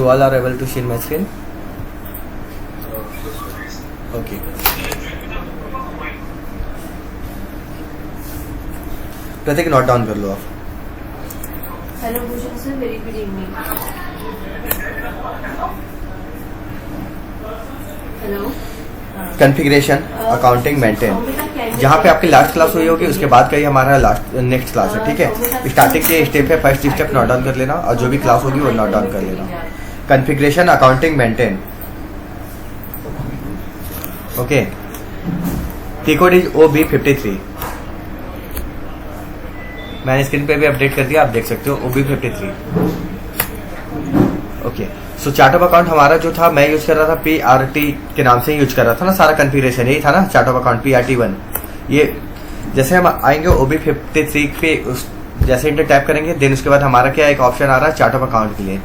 You all are able to see my screen? Okay. Pratik note down कर लो आप. Hello Bhushan sir, very good evening. Hello. Configuration accounting maintain, जहाँ पे आपकी last class हुई होगी उसके बाद का ही हमारा लास्ट नेक्स्ट क्लास है. ठीक है, स्टार्टिंग के स्टेप है, फर्स्ट स्टेप नोट डाउन कर लेना और जो भी क्लास होगी वो नोट डाउन कर लेना. Configuration accounting maintain. ओके, की कोड इज OB53. मैंने स्क्रीन पे भी अपडेट कर दिया, आप देख सकते हो OB53. Okay, so chart of account हमारा जो था, मैं यूज कर रहा था PRT के नाम से ही यूज कर रहा था ना. सारा कॉन्फ़िगरेशन यही था ना, चार्ट ऑफ अकाउंट PRT1. ये जैसे हम आएंगे OB53 पे, जैसे इंटर टाइप करेंगे देन उसके बाद हमारा क्या एक ऑप्शन आ रहा है चार्ट ऑफ अकाउंट के लिए.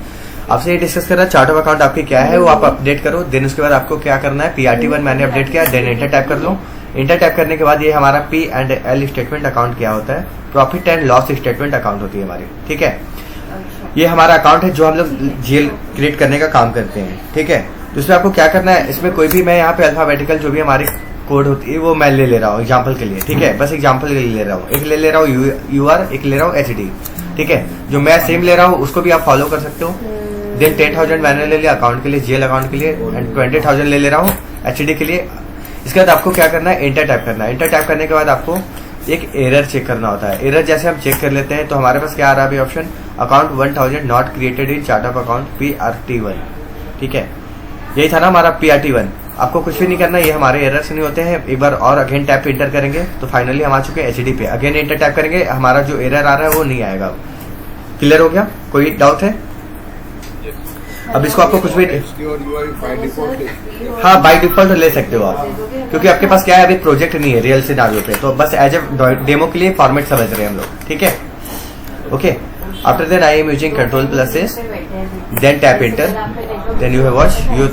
आपसे ये डिस्कस कर रहा है चार्ट ऑफ अकाउंट आपकी क्या है वो आप अपडेट करो. देन उसके बाद आपको क्या करना है, PRT1 मैंने अपडेट किया, देन इंटर टाइप कर लो. इंटर टाइप करने के बाद ये हमारा P&L स्टेटमेंट अकाउंट क्या होता है, profit and loss statement account होती है हमारी. ठीक है, ये हमारा अकाउंट है जो हम लोग GL क्रिएट करने का काम करते हैं. ठीक है, तो इसमें आपको क्या करना है, इसमें कोई भी मैं यहाँ पे अल्फाबेटिकल जो भी हमारी कोड होती है वो मैं ले रहा हूँ एग्जाम्पल के लिए. ठीक है, बस एग्जाम्पल ले रहा हूँ. एक ले रहा हूँ UR, एक ले रहा हूँ HD. ठीक है, जो मैं सेम ले रहा हूँ उसको भी आप फॉलो कर सकते हो. देन 10,000 मैंने ले लिया अकाउंट के लिए, GL अकाउंट के लिए, एंड 20,000 ले रहा हूँ HD के लिए. इसके बाद आपको क्या करना है, इंटर टाइप करना है. इंटर टाइप करने के बाद आपको एक एरर चेक करना होता है. एरर जैसे हम चेक कर लेते हैं तो हमारे पास क्या आ रहा है अभी option, account 1000 not created in chart of account PRT1. ठीक है, यही था ना हमारा PRT1. आपको कुछ भी नहीं करना, ये हमारे एरर्स नहीं होते हैं. एक बार और अगेन टैप पे इंटर करेंगे तो फाइनली हम आ चुके हैं HD पे. अगेन इंटर टाइप करेंगे, हमारा जो एरर आ रहा है वो नहीं आएगा. क्लियर हो गया? कोई डाउट है? अब इसको आपको कुछ भी, हाँ बाय डिफॉल्ट ले सकते हो आप, क्योंकि आपके पास क्या है अभी प्रोजेक्ट नहीं है रियल सिनेरियो पे, तो बस एज ए डेमो के लिए फॉर्मेट समझ रहे हैं हम लोग. ठीक है, okay. After then I am using Ctrl+S, then tap enter, then you have watch your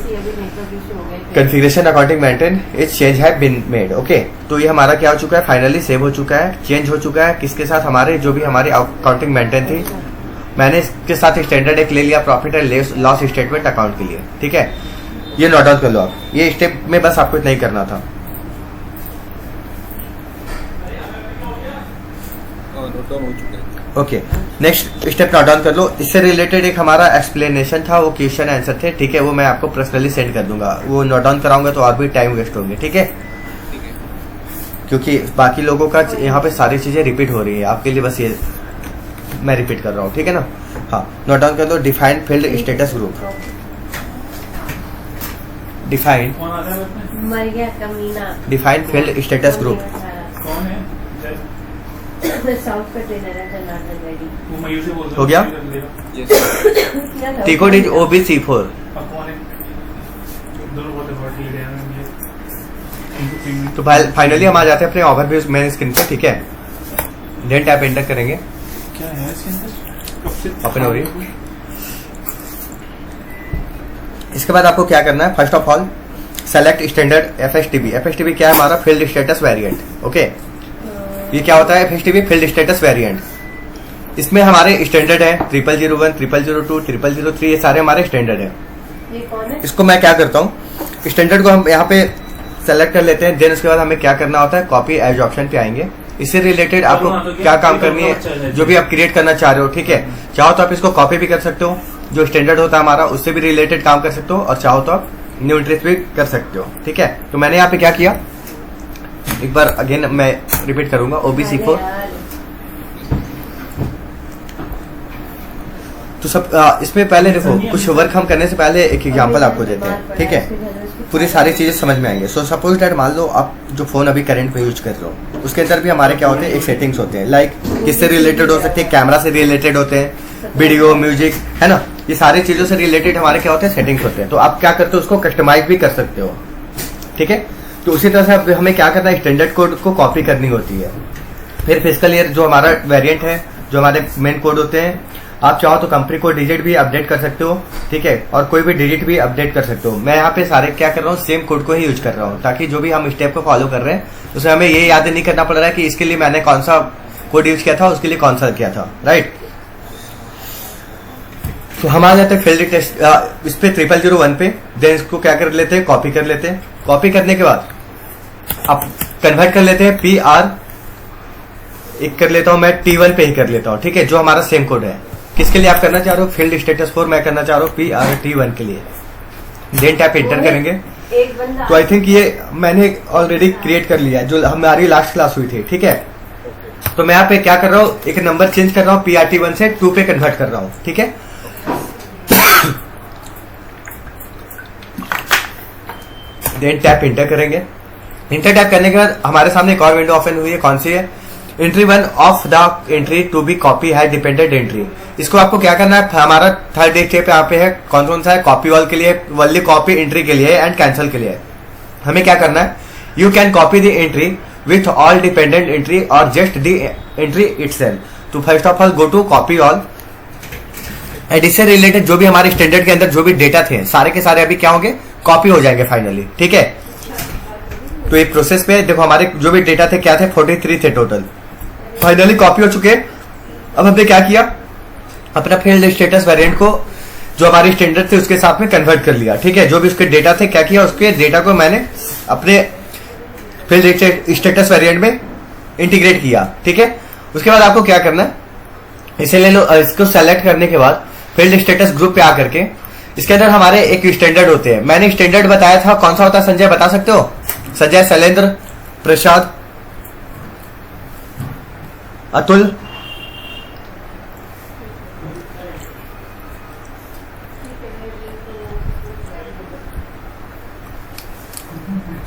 configuration accounting maintain is change have been made. Okay, तो ये हमारा क्या हो चुका है, फाइनली सेव हो चुका है, चेंज हो चुका है. किसके साथ, हमारे जो भी हमारी अकाउंटिंग मेंटेन थी, मैंने इसके साथ स्टैंडर्ड एक ले लिया profit and loss statement account के लिए. ठीक है, ये नोट डाउन कर लो आप. ये स्टेप में बस आपको इतना ही करना था. Okay, next step note down कर लो. इससे रिलेटेड एक हमारा एक्सप्लेनेशन था, वो क्वेश्चन आंसर थे. ठीक है, वो मैं आपको पर्सनली सेंड कर दूंगा. वो नोट डाउन कराऊंगा तो और भी टाइम वेस्ट होंगे. ठीक है, क्योंकि बाकी लोगों का यहाँ पे सारी चीजें रिपीट हो रही है, आपके लिए बस ये मैं रिपीट कर रहा हूँ. ठीक है ना. हाँ, नोट डाउन कर दो. Defined field status group. Defined field status group. हो गया. T code is OB34. तो फाइनली हम आ जाते हैं अपने ओवरव्यू मेन स्क्रीन पे. ठीक है, देन टैप एंटर करेंगे, क्या है इसके अंदर ओपन हो रही है. इसके बाद आपको क्या करना है, first of all select standard FSTB. FSTB क्या है, हमारा फील्ड स्टेटस वेरिएंट. ओके, ये क्या होता है FSTB, फील्ड स्टेटस वेरिएंट. इसमें हमारे स्टैंडर्ड है 0001, 0002, 0003, ये सारे हमारे स्टैंडर्ड है. इसको मैं क्या करता हूँ, स्टैंडर्ड को हम यहाँ पे सेलेक्ट कर लेते हैं. देन उसके बाद हमें क्या करना होता है, कॉपी एज ऑप्शन पे आएंगे. इससे रिलेटेड आपको क्या काम करनी है, जो भी आप क्रिएट करना चाह रहे हो. ठीक है, चाहो तो आप इसको कॉपी भी कर सकते हो, जो स्टैंडर्ड होता है हमारा उससे भी रिलेटेड काम कर सकते हो, और चाहो तो आप न्यू इंटरेस्ट भी कर सकते हो. ठीक है, तो मैंने यहाँ पे क्या किया, एक बार अगेन मैं रिपीट करूंगा, OB34. तो सब इसमें पहले देखो, कुछ वर्क हम करने से पहले एक एग्जांपल आपको देते हैं. ठीक है, पूरी सारी चीजें समझ में आएंगे. सो सपोज दैट मान लो आप जो फोन अभी करंट में यूज कर रहे हो, उसके अंदर भी हमारे क्या होते हैं, एक सेटिंग्स होते हैं. लाइक किससे रिलेटेड हो सकते हैं, कैमरा से रिलेटेड होते हैं, वीडियो, म्यूजिक, है ना. ये सारी चीजों से रिलेटेड हमारे क्या होते हैं, सेटिंग्स होते हैं. तो आप क्या करते हो, उसको कस्टमाइज भी कर सकते हो. ठीक है, तो उसी तरह से अब हमें क्या करना है, स्टैंडर्ड कोड को कॉपी करनी होती है. फिर फिजिकल ईयर जो हमारा वेरिएंट है, जो हमारे मेन कोड होते हैं, आप चाहो तो कंपनी को डिजिट भी अपडेट कर सकते हो. ठीक है, और कोई भी डिजिट भी अपडेट कर सकते हो. मैं यहाँ पे सारे क्या कर रहा हूँ, सेम कोड को ही यूज कर रहा हूँ, ताकि जो भी हम स्टेप को फॉलो कर रहे हैं उसमें हमें ये याद नहीं करना पड़ रहा है कि इसके लिए मैंने कौन सा कोड यूज किया था, उसके लिए कौन सा किया था. राइट. हम आ जाते हैं फील्ड टेस्ट इस पे 0001 पे। देन इसको क्या कर लेते हैं, कॉपी कर लेते हैं। कॉपी करने के बाद अब कन्वर्ट कर लेते हैं PR, एक कर लेता हूं मैं T1 पे ही कर लेता हूं, ठीक है, जो हमारा सेम कोड है। किसके लिए आप करना चाह रहे हो, फील्ड स्टेटस 4 मैं करना चाह रहा हूँ PRT1 के लिए। देन टैप इंटर करेंगे एक बंदा तो आई थिंक ये मैंने ऑलरेडी क्रिएट कर लिया है, जो हमारी लास्ट क्लास हुई थी, ठीक है। तो मैं यहाँ पे क्या कर रहा हूँ, एक नंबर चेंज कर रहा हूँ, PRT1 से 2 पे कन्वर्ट कर रहा हूँ, ठीक है। देन टैप इंटर करेंगे। इंटर टैप करने के बाद हमारे सामने एक और विंडो ओपन हुई है, कौन सी है, entry 1 of the entry to be copy है डिपेंडेंट एंट्री। इसको आपको क्या करना है, हमारा थर्ड स्टेप यहाँ पे है, कौन कौन सा है, कॉपी ऑल के लिए, वनली कॉपी एंट्री के लिए एंड कैंसिल के लिए। हमें क्या करना है, you can copy the entry with all dependent entry और जस्ट द एंट्री इटसेल्फ। तो first of all go to copy all and इससे रिलेटेड जो भी हमारे स्टैंडर्ड के अंदर जो भी डेटा थे सारे के सारे अभी क्या होंगे, कॉपी हो जाएंगे फाइनली, ठीक है। तो ये प्रोसेस पे देखो हमारे जो भी डेटा थे क्या थे, 43 थे टोटल, फाइनली कॉपी हो चुके। अब हमने क्या किया, अपना फील्ड स्टेटस वेरिएंट को जो हमारे स्टैंडर्ड थे उसके साथ में कन्वर्ट कर लिया, ठीक है। जो भी उसके डेटा थे क्या किया, उसके डेटा को मैंने अपने फील्ड स्टेटस वेरिएंट में इंटीग्रेट किया, ठीक है। उसके बाद आपको क्या करना है, इसे ले लो, इसको सेलेक्ट करने के बाद फील्ड स्टेटस ग्रुप पे आकर के इसके अंदर हमारे एक स्टैंडर्ड होते हैं। मैंने स्टैंडर्ड बताया था, कौन सा होता है संजय, बता सकते हो? संजय, शैलेंद्र, प्रसाद, अतुल,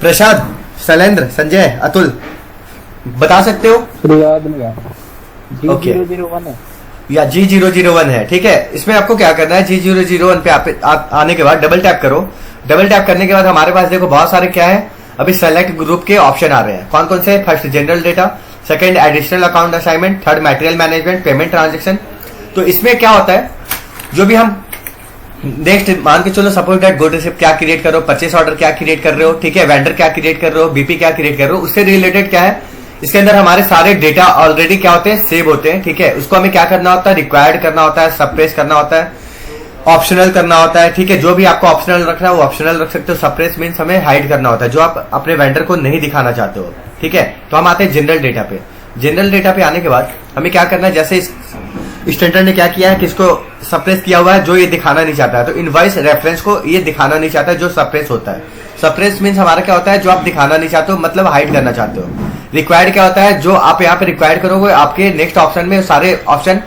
प्रसाद, शैलेंद्र, संजय, अतुल, बता सकते हो? याद नहीं आ रहा। ओके। G001 है या G001 है, ठीक है। इसमें आपको क्या करना है, G001 पे आने के बाद डबल टैप करो। डबल टैप करने के बाद हमारे पास देखो बहुत सारे क्या है, अभी सेलेक्ट ग्रुप के ऑप्शन आ रहे हैं। कौन कौन से? First general data, second additional account assignment, third material management, payment transaction. तो इसमें क्या होता है, जो भी हम नेक्स्ट मान के चलो सपोज दैट गुड रिसिप्ट क्या क्रिएट कर रहे हो, परचेस ऑर्डर क्या क्रिएट कर रहे हो, ठीक है, वेंडर क्या क्रिएट कर रहे हो, बीपी क्या क्रिएट कर रहे हो, उससे रिलेटेड क्या है, इसके अंदर हमारे सारे डेटा ऑलरेडी क्या होते हैं, सेव होते हैं, ठीक है। उसको हमें क्या करना होता है, रिक्वायर्ड करना होता है, सप्रेस करना होता है, ऑप्शनल करना होता है, ठीक है। जो भी आपको ऑप्शनल रखना है वो ऑप्शनल रख सकते हो। सप्रेस मीन्स हमें हाइड करना होता है, जो आप अपने वेंडर को नहीं दिखाना चाहते हो, ठीक है। तो हम आते हैं जनरल डेटा पे। जनरल डेटा पे आने के बाद हमें क्या करना है, जैसे इस स्टैंडर्ड ने क्या किया है कि इसको सप्रेस किया हुआ है, जो ये दिखाना नहीं चाहता है, तो इनवॉइस रेफरेंस को ये दिखाना नहीं चाहता है, जो सप्रेस होता है। सप्रेस मीन्स हमारा क्या होता है, जो आप दिखाना नहीं चाहते हो, मतलब हाइड करना चाहते हो। रिक्वायर्ड क्या होता है, जो आप यहाँ पे रिक्वायर्ड करोगे आपके नेक्स्ट ऑप्शन में सारे ऑप्शन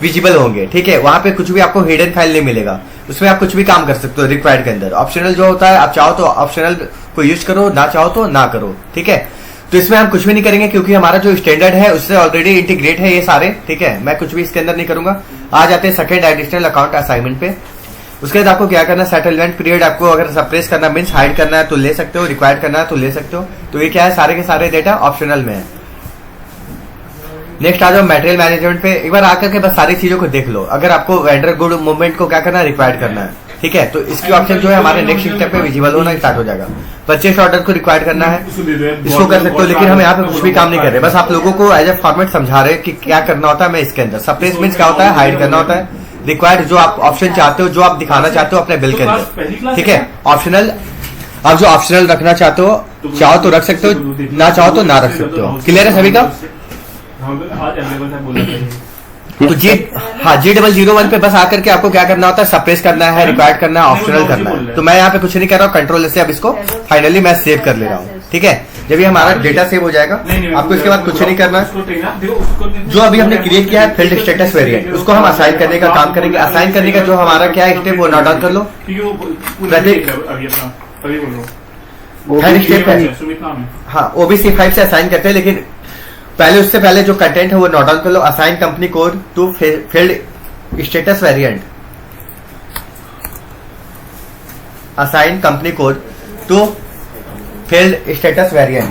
विजिबल होंगे, ठीक है। वहां पे कुछ भी आपको हिडन फाइल नहीं मिलेगा, उसमें आप कुछ भी काम कर सकते हो रिक्वायर्ड के अंदर। ऑप्शनल जो होता है, आप चाहो तो ऑप्शनल को यूज करो, ना चाहो तो ना करो, ठीक है। तो इसमें हम कुछ भी नहीं करेंगे क्योंकि हमारा जो स्टैंडर्ड है उससे ऑलरेडी इंटीग्रेट है ये सारे, ठीक है। मैं कुछ भी इसके अंदर नहीं करूंगा। आ जाते हैं सेकंड एडिशनल अकाउंट असाइनमेंट पे। उसके बाद आपको क्या करना है, सेटलमेंट पीरियड आपको अगर सप्रेस करना मीन्स हाइड करना है तो ले सकते हो, रिक्वायर्ड करना है तो ले सकते हो। तो ये क्या है, सारे के सारे डेटा ऑप्शनल में है। नेक्स्ट आ जाओ मटेरियल मैनेजमेंट पे। एक बार आकर के बस सारी चीजों को देख लो। अगर आपको वेंडर गुड मूवमेंट को क्या करना है, रिक्वायर्ड करना है, ठीक है। तो इसकी ऑप्शन जो है हमारे नेक्स्ट स्टेप पे विजिबल होना स्टार्ट हो जाएगा। परचेस ऑर्डर को रिक्वायर्ड करना है, इसको कर सकते हो, लेकिन हम यहाँ पे कुछ भी काम नहीं कर रहे, बस आप लोगों को एज ए फॉर्मेट समझा रहे हैं कि क्या करना होता है। मैं इसके अंदर सप्रेस मीन्स क्या होता है, हाइड करना होता है। रिक्वायर्ड जो आप ऑप्शन चाहते हो, जो आप दिखाना चाहते हो अपने बिल के अंदर, ठीक है। ऑप्शनल आप जो ऑप्शनल रखना चाहते हो, चाहो तो रख सकते हो, ना चाहो तो ना रख सकते हो। क्लियर है सभी का? तो G001 पे बस आकर के आपको क्या करना होता है, सप्रेस करना है, रिक्वायर्ड करना है, ऑप्शनल करना है। तो मैं यहाँ पे कुछ नहीं कर रहा हूँ, कंट्रोल से अब इसको फाइनली मैं सेव कर ले रहा हूँ, ठीक है। जब ये हमारा डेटा सेव हो जाएगा, आपको इसके बाद कुछ नहीं करना है। जो अभी हमने क्रिएट किया है फील्ड स्टेटस वेरिएंट, उसको हम असाइन करने का काम करेंगे। असाइन करने का जो हमारा क्या है स्टेप, वो नोट डाउन कर लो। स्टेप है, हाँ, OBC 5 से असाइन करते हैं, लेकिन पहले उससे पहले जो कंटेंट है वो नोट डाउन कर लो। Assign company code to field status variant, assign company code to field status variant.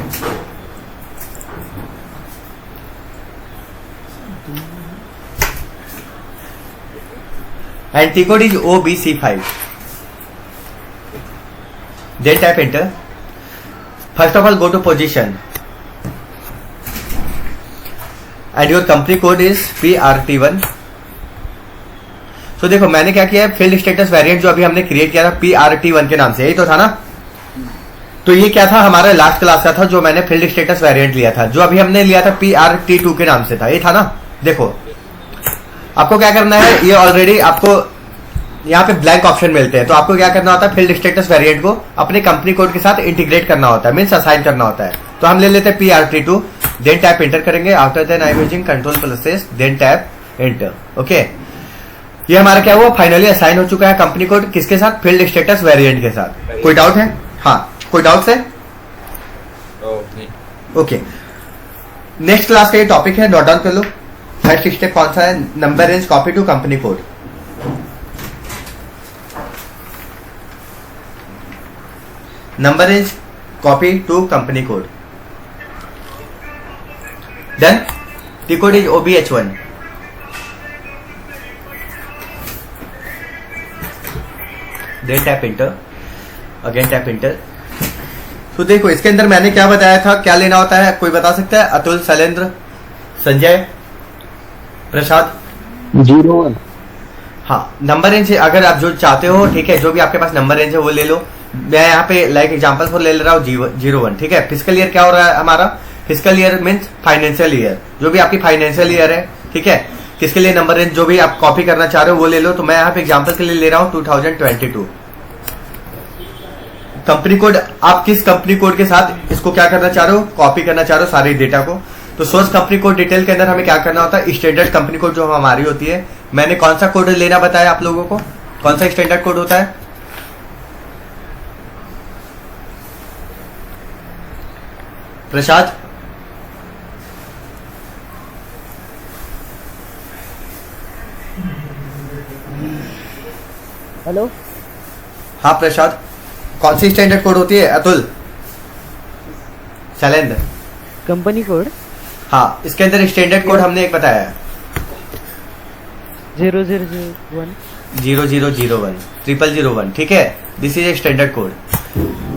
And T code is OBC5। then type enter. First of all go to position and your company code is PRT1. तो देखो मैंने क्या किया है, field status variant जो अभी हमने create किया था PRT1 के नाम से, यही तो था ना। तो ये क्या था, हमारा लास्ट क्लास का था जो मैंने फील्ड स्टेटस वेरिएंट लिया था, जो अभी हमने लिया था PRT2 के नाम से था, ये था ना। देखो आपको क्या करना है, ये ऑलरेडी आपको यहाँ पे ब्लैंक ऑप्शन मिलते हैं, तो आपको क्या करना होता है, फील्ड स्टेटस वेरिएंट को अपने कंपनी कोड के साथ इंटीग्रेट करना होता है, मीन्स असाइन करना होता है। तो हम ले लेते हैं PRT2, देन टैप एंटर करेंगे। After then I am using Ctrl+S, then tap enter. Okay, ये हमारा क्या हुआ, फाइनली असाइन हो चुका है कंपनी कोड, किसके साथ, फील्ड स्टेटस वेरिएंट के साथ। कोई डाउट है? हाँ, कोई डाउट है? ओके, नेक्स्ट क्लास का ये टॉपिक है, नोट डाउन कर लो। फर्स्ट स्टेप कौन सा है, number range copy to company code. Number range copy to company code, done. T code is OBH1। Then tap enter, again tap enter. तो देखो इसके अंदर मैंने क्या बताया था, क्या लेना होता है, कोई बता सकता है? अतुल, शैलेंद्र, संजय, प्रसाद। 01। हाँ, नंबर रेंज अगर आप जो चाहते हो, ठीक है, जो भी आपके पास नंबर रेंज है वो ले लो। मैं यहाँ पे लाइक एग्जांपल फॉर ले रहा हूँ 01, ठीक है। फिजिकल ईयर क्या हो रहा है हमारा, physical year means financial year, जो भी आपकी फाइनेंशियल ईयर है, ठीक है। किसके लिए नंबर रेंज जो भी आप कॉपी करना चाह रहे हो वो ले लो। तो मैं यहाँ पे एग्जांपल के लिए ले रहा हूँ 2022। कंपनी कोड, आप किस कंपनी कोड के साथ इसको क्या करना चाह रहे हो, कॉपी करना चाह रहे हो सारे डेटा को। तो सोर्स कंपनी कोड डिटेल के अंदर हमें क्या करना होता है, स्टैंडर्ड कंपनी कोड जो हमारी होती है। मैंने कौन सा कोड लेना बताया आप लोगों को, कौन सा स्टैंडर्ड कोड होता है? प्रसाद, हेलो, हाँ प्रसाद, कौन सी स्टैंडर्ड कोड होती है? अतुल, शैलेंद्र, कंपनी कोड हाँ, इसके अंदर स्टैंडर्ड कोड हमने एक बताया है 0001 0001 0001, ठीक है। This is a standard code.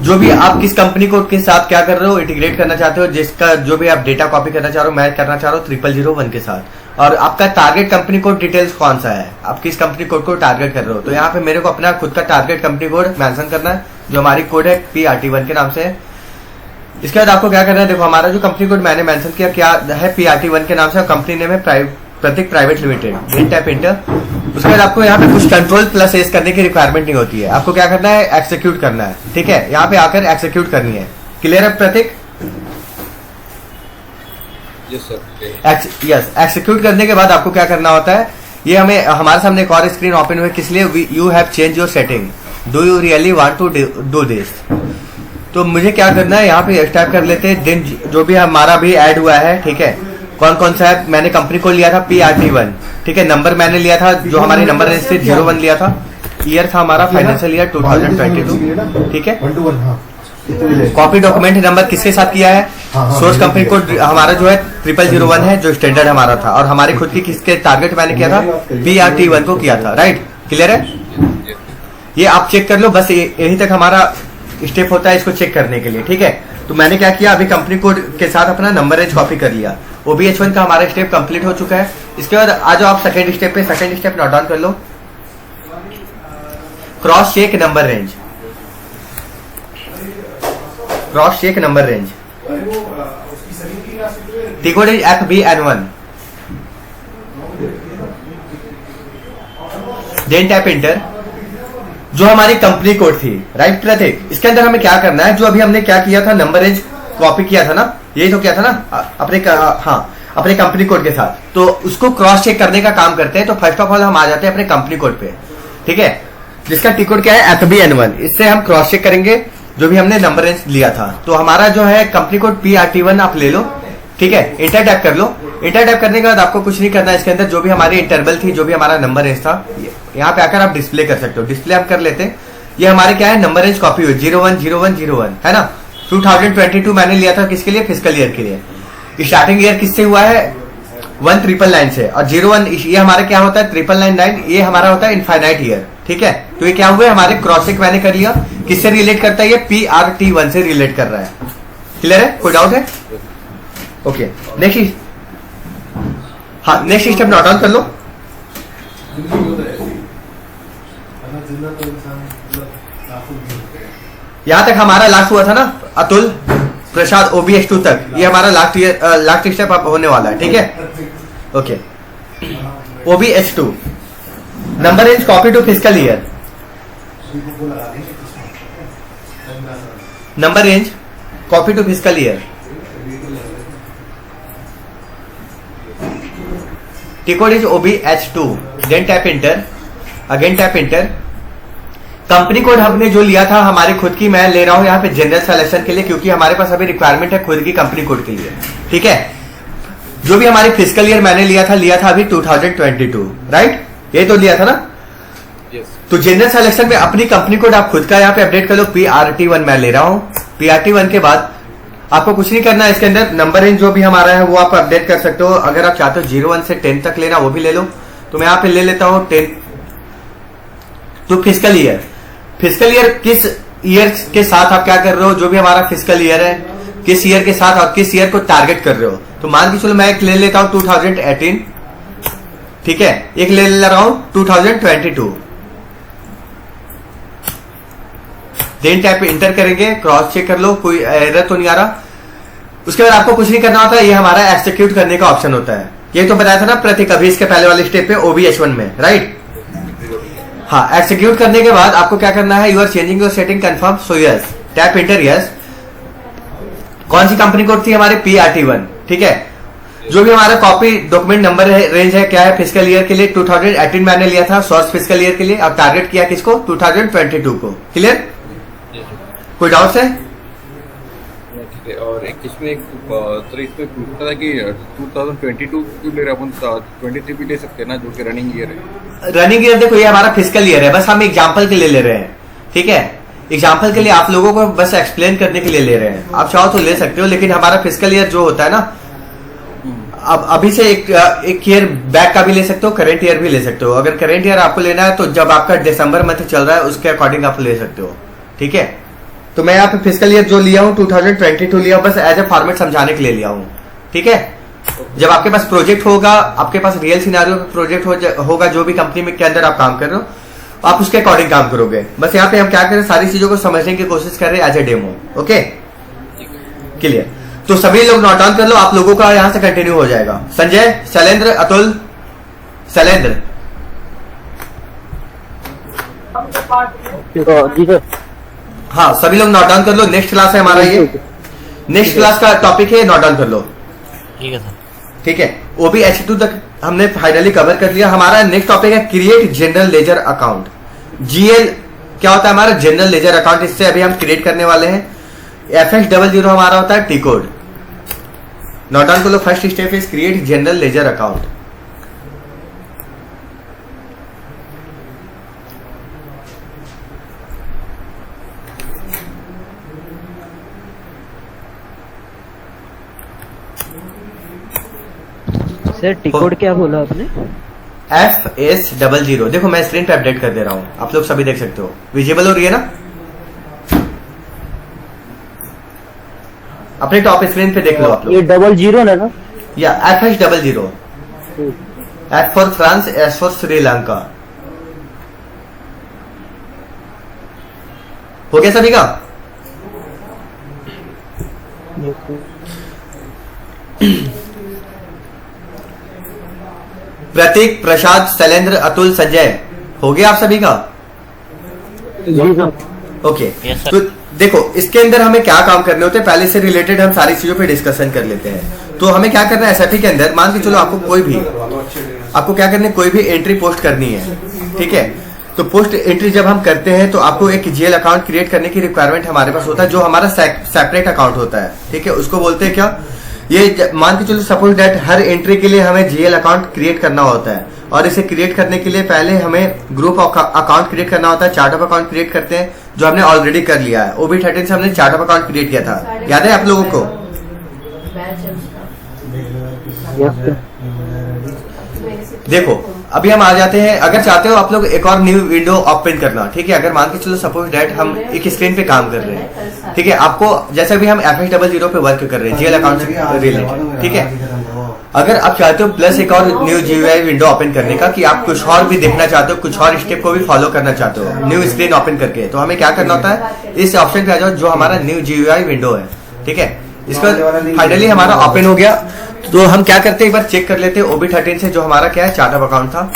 जो भी आप किस कंपनी कोड के साथ क्या कर रहे हो, इंटीग्रेट करना चाहते हो, जिसका जो भी आप डेटा कॉपी करना चाह रहे हो, मैच करना चाह रहे हो 0001 के साथ। और आपका टारगेट कंपनी कोड डिटेल्स कौन सा है, आप किस कंपनी कोड को टारगेट कर रहे हो। तो यहाँ पे मेरे को अपना खुद का टारगेट कंपनी कोड मेंशन करना है, जो हमारी कोड है PRT1 के नाम से है। इसके बाद आपको क्या करना है, देखो हमारा जो कंपनी कोड मैंने मेंशन किया क्या है, PRT1 के नाम से, कंपनी नेम है Pratik private limited. Then tap enter. उसके बाद आपको यहाँ पे कुछ Ctrl+S करने की रिक्वायरमेंट नहीं होती है, आपको क्या करना है, एक्सिक्यूट करना है, ठीक है। यहाँ पे आकर एक्सिक्यूट करनी है। क्लियर है प्रतीक? यस, एक्सिक्यूट करने के बाद आपको क्या करना होता है, ये हमें हमारे सामने एक और स्क्रीन ओपन हुई, किस लिए, you have change your setting, do you really want to do this. तो मुझे क्या करना है, यहाँ पे टाइप कर लेते हैं दिन जो भी हमारा भी ऐड हुआ है, ठीक है। कौन कौन सा है, मैंने कंपनी को लिया था PRT1, ठीक है। नंबर मैंने लिया था, जो हमारी नंबर रेंज थी 01 लिया था। ईयर था हमारा फाइनेंशियल ईयर 2022, ठीक है। 1 to 1, कॉपी डॉक्यूमेंट नंबर किसके साथ किया है, सोर्स कंपनी कोड हमारा जो है 0001 है, जो स्टैंडर्ड हमारा था। और हमारी खुद की किसके टारगेट मैंने किया था, PRT1 को किया था, राइट। क्लियर है? ये आप चेक कर लो, बस यही तक हमारा स्टेप होता है इसको चेक करने के लिए, ठीक है। तो मैंने क्या किया, अभी कंपनी कोड के साथ अपना नंबर रेंज कॉपी कर लिया। OBH1 का हमारा स्टेप कंप्लीट हो चुका है। इसके बाद आ जाओ आप सेकंड स्टेप पे। सेकंड स्टेप नोट डाउन कर लो, cross check number range. Cross check number range, T code is FBN1। Then tap enter. जो हमारी कंपनी कोड थी, राइट प्रतीक, इसके अंदर हमें क्या करना है, जो अभी हमने क्या किया था, नंबर रेंज कॉपी किया था ना, यही तो किया था ना अपने कंपनी कोड के साथ। तो उसको क्रॉस चेक करने का काम करते हैं। तो फर्स्ट ऑफ ऑल हम आ जाते हैं अपने कंपनी कोड पे, ठीक है, जिसका टी कोड क्या है, FBN1। इससे हम क्रॉस चेक करेंगे जो भी हमने नंबर रेंज लिया था। तो हमारा जो है कंपनी कोड PRT1 आप ले लो, ठीक है। इंटर टैप कर लो। इंटर टैप करने के बाद आपको कुछ नहीं करना है, इसके अंदर जो भी हमारी इंटरवल थी, जो भी हमारा नंबर रेंज था, यहाँ पे आकर आप डिस्प्ले कर सकते हो। डिस्प्ले हम कर लेते हैं। ये हमारे क्या है, नंबर रेंज कॉपी हुई 010101, है ना। 2022 मैंने लिया था किसके लिए, फिजिकल ईयर के लिए। स्टार्टिंग ईयर किससे हुआ है, 1999 से। और 01 ये हमारा क्या होता है, 999, ये हमारा होता है इनफाइनाइट ईयर, ठीक है। तो ये क्या हुए, हमारे क्रॉस चेक मैंने कर लिया। किससे रिलेट करता है, ये PRT1 से रिलेट कर रहा है। क्लियर है, कोई डाउट है? ओके, नेक्स्ट, हाँ नेक्स्ट स्टेप नोट डाउन कर लो। यहां तक हमारा लास्ट हुआ था ना अतुल प्रसाद OBH2 तक, ये हमारा लास्ट स्टेप अब होने वाला है, ठीक है। Okay, OBH2 number range copy to physical year, number range copy to physical year, T code is OBH2, then tap enter, again tap enter। Company code हमने जो लिया था हमारी खुद की, मैं ले रहा हूं यहाँ पे जनरल सिलेक्शन के लिए, क्योंकि हमारे पास अभी रिक्वायरमेंट है खुद की कंपनी कोड के लिए, ठीक है। जो भी हमारी फिजिकल ईयर मैंने लिया था अभी 2022, राइट, ये तो लिया था ना। तो जनरल सिलेक्शन में अपनी कंपनी कोड आप खुद का यहाँ पे अपडेट कर लो। PRT1 मैं ले रहा हूं। PRT1 के बाद आपको कुछ नहीं करना है, इसके अंदर नंबर रेंज जो भी हमारा है वो आप अपडेट कर सकते हो। अगर आप चाहते हो 01 से 10 तक लेना वो भी ले लो, तो मैं यहाँ पे ले लेता हूँ 10। तो फिजिकल ईयर, फिजिकल ईयर किस ईयर के साथ आप क्या कर रहे हो, जो भी हमारा फिजिकल ईयर है किस ईयर के साथ और किस ईयर को टारगेट कर रहे हो। तो मान के चलो मैं एक ले लेता हूं 2018, ठीक है, एक ले रहा हूं 2022। देन टैप इंटर करेंगे, क्रॉस चेक कर लो कोई एरर तो नहीं आ रहा। उसके बाद आपको कुछ नहीं करना होता, ये हमारा एक्सिक्यूट करने का ऑप्शन होता है। ये तो बताया था ना प्रतीक अभी इसके पहले वाले स्टेप पे OBH1 में, राइट। हाँ, एक्सिक्यूट करने के बाद आपको क्या करना है, you are changing your setting confirm, so yes, tap enter yes. कौन सी कंपनी कोड थी हमारे PRT1, ठीक है। जो भी हमारा कॉपी डॉक्यूमेंट नंबर रेंज है क्या है फिजिकल ईयर के लिए 2018 मैंने लिया था सोर्स फिजिकल ईयर के लिए, अब टारगेट किया किसको 2022 को, क्लियर। कोई डाउट है? ठीक है। और एक इसमें तो इसमें पूछता था कि 2022 क्यों ले रहे, अपन 23 भी ले सकते हैं ना, जो कि रनिंग ईयर है। रनिंग ईयर देखो ये हमारा फिजिकल ईयर है, बस हम एग्जांपल के लिए ले रहे हैं, ठीक है। एग्जांपल के लिए आप लोगों को बस एक्सप्लेन करने के लिए ले रहे हैं। आप चाहो तो ले सकते हो, लेकिन हमारा फिजिकल ईयर जो होता है ना, अब अभी से एक ईयर बैक का भी ले सकते हो, करेंट ईयर भी ले सकते हो। अगर करेंट ईयर आपको लेना है तो जब आपका दिसंबर मंथ चल रहा है उसके अकॉर्डिंग आप ले सकते हो, ठीक है। तो मैं यहाँ पे फिजिकल ईयर जो लिया हूँ 2022 लिया हूँ, बस एज ए फॉर्मेट समझाने के लिए लिया हूँ, ठीक है। जब आपके पास प्रोजेक्ट होगा, आपके पास रियल सिनेरियो प्रोजेक्ट होगा, जो भी कंपनी में के अंदर आप काम कर रहे हो, आप उसके अकॉर्डिंग काम करोगे। बस यहाँ पे हम क्या करें, सारी चीजों को समझने की कोशिश कर रहे हैं as a demo, okay, clear. तो सभी लोग नोट डाउन कर लो, आप लोगों का यहां से कंटिन्यू हो जाएगा। संजय, शैलेंद्र, अतुल, शैलेंद्र, जी सर। हाँ, सभी लोग नोट डाउन कर लो। नेक्स्ट क्लास है हमारा, ये नेक्स्ट क्लास का टॉपिक है, नोट डाउन कर लो, ठीक है सर। ठीक है। OBH2 तक हमने फाइनली कवर कर लिया। हमारा नेक्स्ट टॉपिक है create general ledger account. GL क्या होता है हमारा जनरल लेजर अकाउंट, इससे अभी हम क्रिएट करने वाले हैं। FH00 हमारा होता है T कोड। नोट डाउन कर लो, first step is create general ledger account. Sir T code क्या बोला आपने? FS00। देखो मैं स्क्रीन पे अपडेट कर दे रहा हूं, आप लोग सभी देख सकते हो, विजिबल हो रही है ना अपने टॉप स्क्रीन पे, देख लो आप लोग। ये 00 है ना? या FH00, F for France, S for Sri Lanka. हो गया सभी का? प्रतीक, प्रसाद, शैलेंद्र, अतुल, संजय, हो गया आप सभी का? जी सर। Okay, Yes, sir. तो देखो इसके अंदर हमें क्या काम करने होते हैं, पहले से रिलेटेड हम सारी चीजों पे डिस्कशन कर लेते हैं। तो हमें क्या करना है SAP के अंदर, मान के चलो आपको क्या करना है, कोई भी एंट्री पोस्ट करनी है, ठीक है। तो पोस्ट एंट्री जब हम करते हैं तो आपको एक GL अकाउंट क्रिएट करने की रिक्वायरमेंट हमारे पास होता है, जो हमारा सेपरेट अकाउंट होता है, ठीक है। उसको बोलते हैं क्या, ये मान के चलो सपोज दैट हर एंट्री के लिए हमें GL अकाउंट क्रिएट करना होता है, और इसे क्रिएट करने के लिए पहले हमें ग्रुप अकाउंट क्रिएट करना होता है। चार्ट ऑफ अकाउंट क्रिएट करते हैं, जो हमने ऑलरेडी कर लिया है। OB13 से हमने चार्ट ऑफ अकाउंट क्रिएट किया था, याद है आप लोगों को? देखो अभी हम आ जाते हैं, अगर चाहते हो आप लोग एक और न्यू विंडो ओपन करना, ठीक है। अगर मान के चलो सपोज दैट हम एक स्क्रीन पे काम कर रहे हैं, ठीक है। आपको जैसे भी हम FH00 पे वर्क कर रहे हैं GL अकाउंट से रिलेटेड, ठीक है। अगर आप चाहते हो प्लस एक और न्यू GUI विंडो ओपन करने का, कि आप कुछ और भी देखना चाहते हो, कुछ और स्टेप को भी फॉलो करना चाहते हो न्यू स्क्रीन ओपन करके, तो हमें क्या करना होता है, इस ऑप्शन पे आ जाओ जो हमारा न्यू GUI विंडो है। ठीक है, इसका फाइनली हमारा ओपन हो गया। तो हम क्या करते हैं, एक बार चेक कर लेते हैं OB13 से जो हमारा क्या है चार्ट ऑफ अकाउंट था।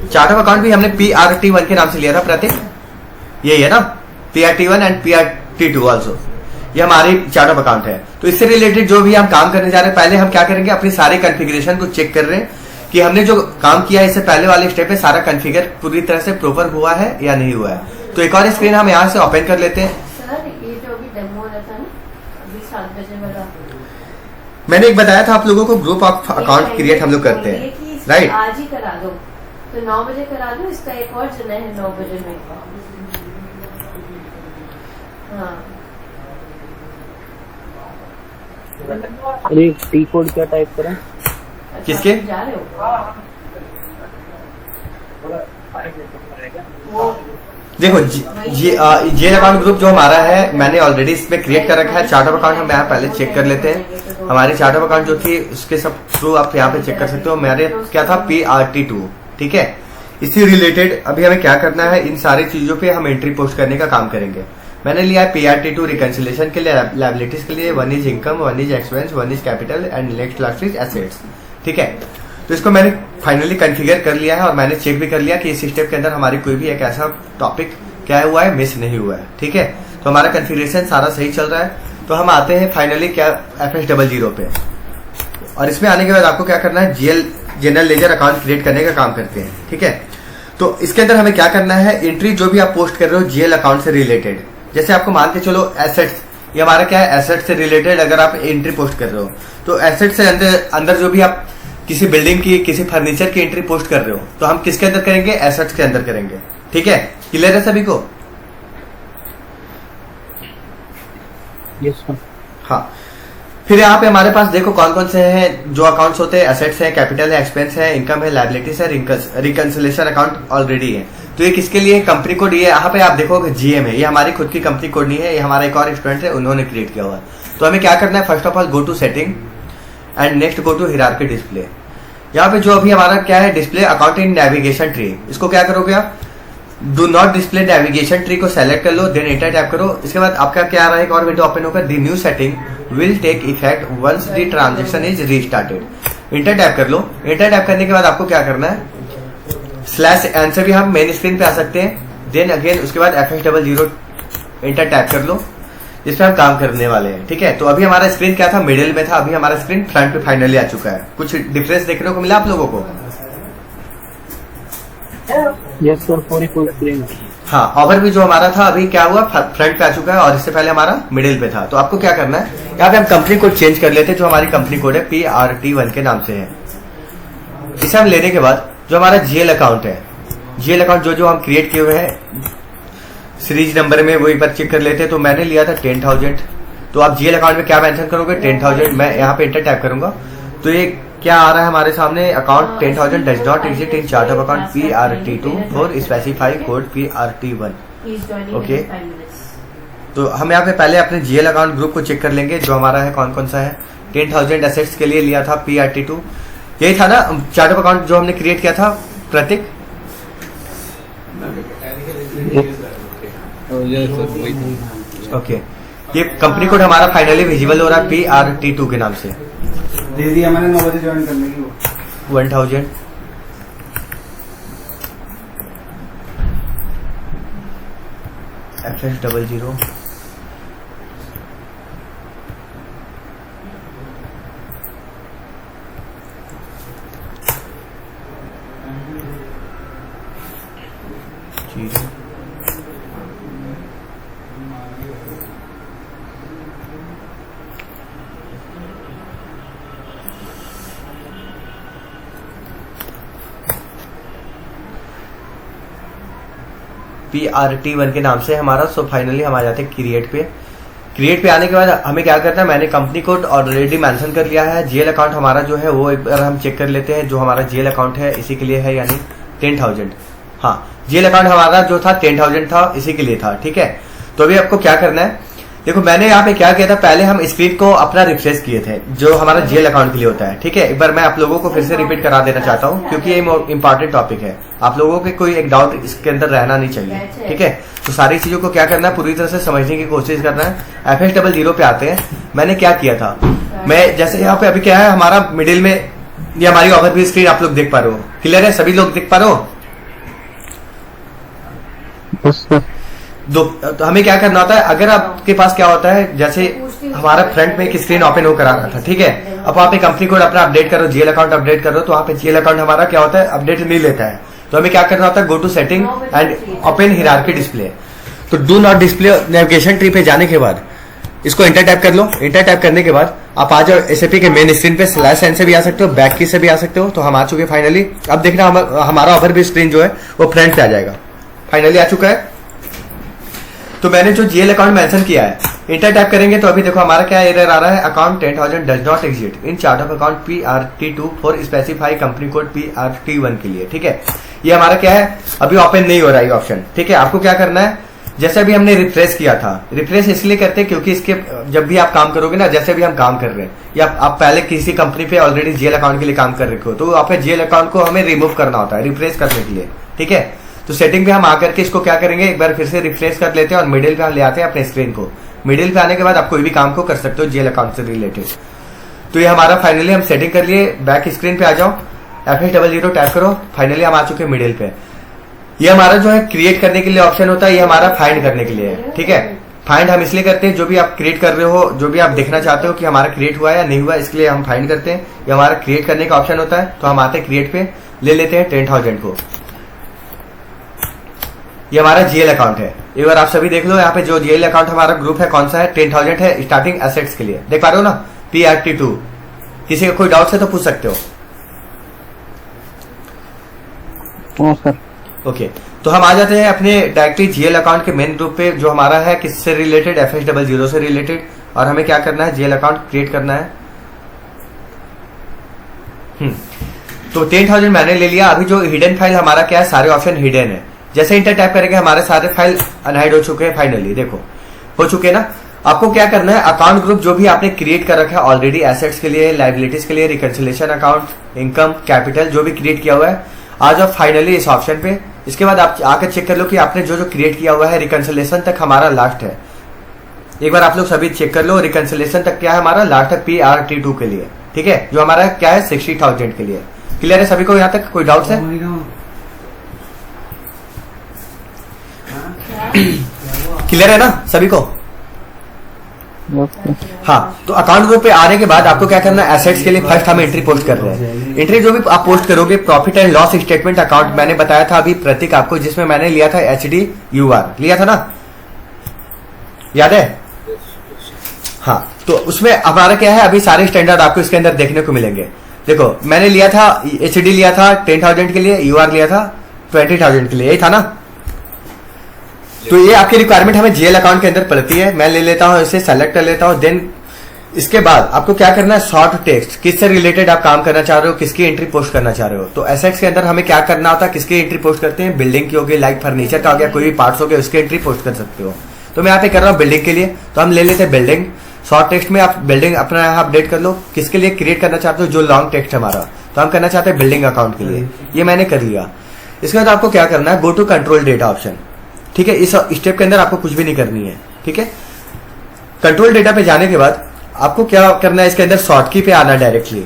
चार्ट ऑफ अकाउंट भी हमने PRT1 के नाम से लिया था प्रतीक, यही है ना, PRT1 एंड PRT2 ऑल्सो, ये हमारी चार्ट ऑफ अकाउंट है। तो इससे रिलेटेड जो भी हम काम करने जा रहे हैं, पहले हम क्या करेंगे, अपनी सारी कॉन्फ़िगरेशन को चेक कर रहे हैं कि हमने जो काम किया है इससे पहले वाले स्टेप में सारा कॉन्फ़िगर पूरी तरह से प्रॉपर हुआ है या नहीं हुआ है। तो एक और स्क्रीन हम यहाँ से ओपन कर लेते हैं। सर ये जो अभी डेमो रहता है ना, अभी 7 बजे वाला, मैंने एक बताया था आप लोगों को, ग्रुप ऑफ अकाउंट क्रिएट हम लोग करते हैं, राइट। आज ही करा दो, तो 9 बजे करा दो, इसका एक और जना है 9 बजे में। हाँ अरे टी कोड क्या टाइप करें? अच्छा, किसके? आप जा रहे हो? वो देखो ये अकाउंट ग्रुप जो हमारा है, मैंने ऑलरेडी इसमें क्रिएट कर रखा है। चार्ट ऑफ अकाउंट हम यहाँ पहले चेक कर लेते हैं। हमारी चार्ट ऑफ अकाउंट जो थी उसके सब थ्रू आप यहाँ पे चेक कर सकते हो। मेरे क्या था PRT2, ठीक है। इसी रिलेटेड अभी हमें क्या करना है, इन सारी चीजों पे हम एंट्री पोस्ट करने का काम करेंगे। मैंने लिया है PRT2 रिकंसिलेशन के लिए, लायबिलिटीज के लिए, 1 is income, 1 is expense, 1 is capital and next last is assets, ठीक है। तो इसको मैंने फाइनली कॉन्फ़िगर कर लिया है और मैंने चेक भी कर लिया कि इस स्टेप के अंदर हमारी कोई भी एक ऐसा टॉपिक क्या हुआ है, मिस नहीं हुआ है, ठीक है। तो हमारा कॉन्फ़िगरेशन सारा सही चल रहा है। तो हम आते हैं फाइनली क्या FS00 पे, और इसमें आने के बाद आपको क्या करना है, GL general ledger account create करने का काम करते हैं, ठीक है। तो इसके अंदर हमें क्या करना है, एंट्री जो भी आप पोस्ट कर रहे हो GL अकाउंट से रिलेटेड, जैसे आपको मान के चलो एसेट्स, ये हमारा क्या है एसेट से रिलेटेड अगर आप एंट्री पोस्ट कर रहे हो, तो एसेट से अंदर जो भी आप किसी बिल्डिंग की, किसी फर्नीचर की एंट्री पोस्ट कर रहे हो, तो हम किसके अंदर करेंगे, एसेट्स के अंदर करेंगे, ठीक है। क्लियर है सभी को? Yes sir. हाँ, फिर यहाँ पे हमारे पास देखो कौन कौन से हैं जो अकाउंट्स होते हैं, एसेट्स है, कैपिटल है, एक्सपेंस है, इनकम है, लायबिलिटीज है, रिकंसिलेशन अकाउंट ऑलरेडी है। तो ये किसके लिए, कंपनी कोड, ये यहाँ पे आप देखोगे GM है, ये हमारी खुद की कंपनी कोड नहीं है, ये हमारा एक और स्टूडेंट है, उन्होंने क्रिएट किया हुआ है। तो हमें क्या करना है, first of all go to setting and next go to hierarchy display. यहाँ पे जो अभी हमारा क्या है, display account in navigation tree, इसको क्या करोगे आप, do not display navigation tree को सेलेक्ट कर लो, देन एंटर टैप करो। इसके बाद आपका क्या आ रहा है, एक और विंडो ओपन होकर, the new setting will take effect once the transaction is restarted. Enter tap कर लो। इंटर टैप करने के बाद आपको क्या करना है, /n से भी हम मेन स्क्रीन पे आ सकते हैं। देन अगेन उसके बाद FS00 इंटर टैप कर लो, जिसपे हम काम करने वाले हैं, ठीक है। तो अभी हमारा स्क्रीन क्या था, मिडिल में था, अभी हमारा स्क्रीन फ्रंट पे फाइनली आ चुका है। कुछ डिफरेंस देखने को मिला आप लोगों को? यस सर, पूरी फुल स्क्रीन। हाँ, ओवर भी जो हमारा था अभी क्या हुआ, फ्रंट पे आ चुका है, और इससे पहले हमारा मिडिल पे था। तो आपको क्या करना है, यहाँ पे हम कंपनी कोड चेंज कर लेते हैं, जो हमारी कंपनी कोड है PRT1 के नाम से है। इसे हम लेने के बाद जो हमारा GL अकाउंट है, GL अकाउंट जो हम क्रिएट किए हुए हैं सीरीज नंबर में, वो एक बार चेक कर लेते हैं। तो मैंने लिया था 10,000, तो आप GL अकाउंट में क्या मेंशन करोगे, 10,000। मैं यहाँ पे इंटर टैप करूंगा, तो ये क्या आ रहा है हमारे सामने, account 10,000 does not exist in chart of account PRT2 for specify code PRT1, okay. तो हम यहाँ पे पहले अपने GL अकाउंट ग्रुप को चेक कर लेंगे, जो हमारा है कौन कौन सा है। 10,000 एसेट्स के लिए लिया था PRT2, यही था ना चार्ट ऑफ अकाउंट जो हमने क्रिएट किया था प्रतीक? ओके, ये कंपनी कोड हमारा फाइनली विजिबल हो रहा है PRT2 के नाम से। दे दिया मैंने 9 बजे ज्वाइन करने की, वो 1,000 FS00 0 PRT1 के नाम से हमारा। सो फाइनली हम आ जाते हैं क्रिएट पे। क्रिएट पे आने के बाद हमें क्या करना है, मैंने कंपनी कोड ऑलरेडी मेंशन कर लिया है। GL अकाउंट हमारा जो है वो एक बार हम चेक कर लेते हैं, जो हमारा GL अकाउंट है इसी के लिए है, यानी 10,000। हाँ, GL अकाउंट हमारा जो था 10,000 था, इसी के लिए था, ठीक है। तो अभी आपको क्या करना है, देखो मैंने यहाँ पे क्या किया था, पहले हम स्क्रीन को अपना रिफ्रेश किए थे जो हमारा जीएल अकाउंट के लिए होता है। ठीक है, एक बार मैं आप लोगों को फिर से रिपीट करा देना चाहता हूँ क्योंकि ये इंपॉर्टेंट टॉपिक है, आप लोगों के कोई एक डाउट इसके अंदर रहना नहीं चाहिए। ठीक है, तो सारी चीजों को क्या करना है, पूरी तरह से समझने की कोशिश करना है। FH00 पे आते हैं। मैंने क्या किया था, मैं जैसे यहाँ पे अभी क्या है हमारा मिडिल में ये हमारी ओवरव्यू स्क्रीन आप लोग देख पा रहे हो, क्लियर है, सभी लोग देख पा रहे हो। तो हमें क्या करना होता है, अगर आपके पास क्या होता है, जैसे हमारा फ्रंट में एक स्क्रीन ओपन होकर आ रहा था। ठीक है, अब वहाँ पे कंपनी कोड अपना अपडेट करो, जीएल अकाउंट अपडेट करो, तो वहाँ पे जीएल अकाउंट हमारा क्या होता है, अपडेट नहीं लेता है। तो हमें क्या करना होता है, go to setting and open hierarchy display. तो do not display navigation tree पे जाने के बाद इसको इंटर टाइप कर लो। इंटर टाइप करने के बाद आप आ जाओ एसएपी के मेन स्क्रीन पे, स्लैश एन से भी आ सकते हो, बैक की से भी आ सकते हो। तो हम आ चुके फाइनली। अब देखना हमारा ओवरव्यू स्क्रीन जो है वो फ्रंट पे आ जाएगा, फाइनली आ चुका है। तो मैंने जो जीएल अकाउंट मेंशन किया है, इंटर टाइप करेंगे तो अभी देखो हमारा क्या एरर आ रहा है, account 10,000 does not exist in chart of account PRT2 for specify company code PRT1 के लिए। ठीक है, ये हमारा क्या है, अभी ओपन नहीं हो रहा है ऑप्शन। ठीक है, आपको क्या करना है, जैसे अभी हमने रिफ्रेश किया था, रिफ्रेश इसलिए करते हैं क्योंकि इसके जब भी आप काम करोगे ना, जैसे भी हम काम कर रहे हैं या आप पहले किसी कंपनी पे ऑलरेडी जीएल अकाउंट के लिए काम कर रखे हो, तो आपके जीएल अकाउंट को हमें रिमूव करना होता है रिफ्रेश करने के लिए। ठीक है, तो सेटिंग पे हम आकर के इसको क्या करेंगे, एक बार फिर से रिफ्रेश कर लेते हैं और मिडिल पे हम ले आते हैं अपने स्क्रीन को। मिडिल पे आने के बाद आप कोई भी काम को कर सकते हो जीएल अकाउंट से रिलेटेड। तो ये हमारा फाइनली हम सेटिंग कर लिए। बैक स्क्रीन पे आ जाओ, FH00 टाइप करो, फाइनली हम आ चुके मिडिल पे। ये हमारा जो है क्रिएट करने के लिए ऑप्शन होता है, ये हमारा फाइंड करने के लिए है। ठीक है, फाइंड हम इसलिए करते हैं, जो भी आप क्रिएट कर रहे हो, जो भी आप देखना चाहते हो कि हमारा क्रिएट हुआ या नहीं हुआ, इसके लिए हम फाइंड करते हैं। ये हमारा क्रिएट करने का ऑप्शन होता है। तो हम आते हैं क्रिएट पे, ले लेते हैं 10,000 को। ये हमारा जीएल अकाउंट है। एक बार आप सभी देख लो, यहाँ पे जो जीएल अकाउंट हमारा ग्रुप है कौन सा है, 10,000 है, स्टार्टिंग एसेट्स के लिए। देख पा रहे हो ना, PRT2। किसी का कोई डाउट है तो पूछ सकते हो। सर ओके, तो हम आ जाते हैं अपने डायरेक्टली जीएल अकाउंट के मेन ग्रुप पे, जो हमारा है किससे रिलेटेड, FH00 से रिलेटेड। और हमें क्या करना है, जीएल अकाउंट क्रिएट करना है। तो 10,000 मैंने ले लिया। अभी जो हिडन फाइल हमारा क्या है, सारे ऑप्शन हिडन है। जैसे इंटर टाइप करेंगे हमारे सारे फाइल अनहाइड हो चुके हैं, फाइनली देखो हो चुके हैं ना। आपको क्या करना है, अकाउंट ग्रुप जो भी आपने क्रिएट कर रखा है ऑलरेडी, एसेट्स के लिए, लाइबिलिटीज के लिए, रिकंसिलेशन अकाउंट, इनकम, कैपिटल, जो भी क्रिएट किया हुआ है, आ जाओ फाइनली इस ऑप्शन पे। इसके बाद आप आकर चेक कर लो कि आपने जो जो क्रिएट किया हुआ है, रिकंसिलेशन तक हमारा लास्ट है। एक बार आप लोग सभी चेक कर लो, रिकंसिलेशन तक क्या है हमारा, लास्ट है PRT2 के लिए। ठीक है, जो हमारा क्या है 60,000 के लिए। क्लियर है सभी को, यहाँ तक कोई डाउट है? क्लियर है ना सभी को? हाँ, तो अकाउंट ग्रुप पे आने के बाद आपको क्या करना है, एसेट्स के लिए फर्स्ट हम एंट्री पोस्ट कर रहे हैं। एंट्री जो भी आप पोस्ट करोगे, profit and loss statement account मैंने बताया था अभी प्रतीक आपको, जिसमें मैंने लिया था HDUR लिया था ना, याद है? हाँ, तो उसमें हमारा क्या है, अभी सारे स्टैंडर्ड आपको इसके अंदर देखने को मिलेंगे। देखो मैंने लिया था HD लिया था 10,000 के लिए, UR लिया था 20,000 के लिए, यही था ना। तो ये आपकी रिक्वायरमेंट हमें जीएल अकाउंट के अंदर पड़ती है। मैं ले लेता हूं, इसे सेलेक्ट कर लेता हूं। देन इसके बाद आपको क्या करना है, शॉर्ट टेक्स्ट, किससे रिलेटेड आप काम करना चाह रहे हो, किसकी एंट्री पोस्ट करना चाह रहे हो। तो एसेट्स के अंदर हमें क्या करना होता है, किसकी एंट्री पोस्ट करते हैं, बिल्डिंग की होगी, लाइक फर्नीचर का हो गया, कोई भी पार्ट्स हो गया, उसकी एंट्री पोस्ट कर सकते हो। तो मैं यहाँ पे कर रहा हूँ बिल्डिंग के लिए, तो हम ले लेते हैं बिल्डिंग। शॉर्ट टेक्स्ट में आप बिल्डिंग अपना यहाँ अपडेट कर लो, किसके लिए क्रिएट करना चाहते हो, जो लॉन्ग टेक्स्ट हमारा, तो हम करना चाहते हैं बिल्डिंग अकाउंट के लिए। ये मैंने कर लिया। इसके बाद आपको क्या करना है, go to control data option. ठीक है, इस स्टेप के अंदर आपको कुछ भी नहीं करनी है। ठीक है, कंट्रोल डेटा पे जाने के बाद आपको क्या करना है, इसके अंदर शॉर्ट की पे आना डायरेक्टली।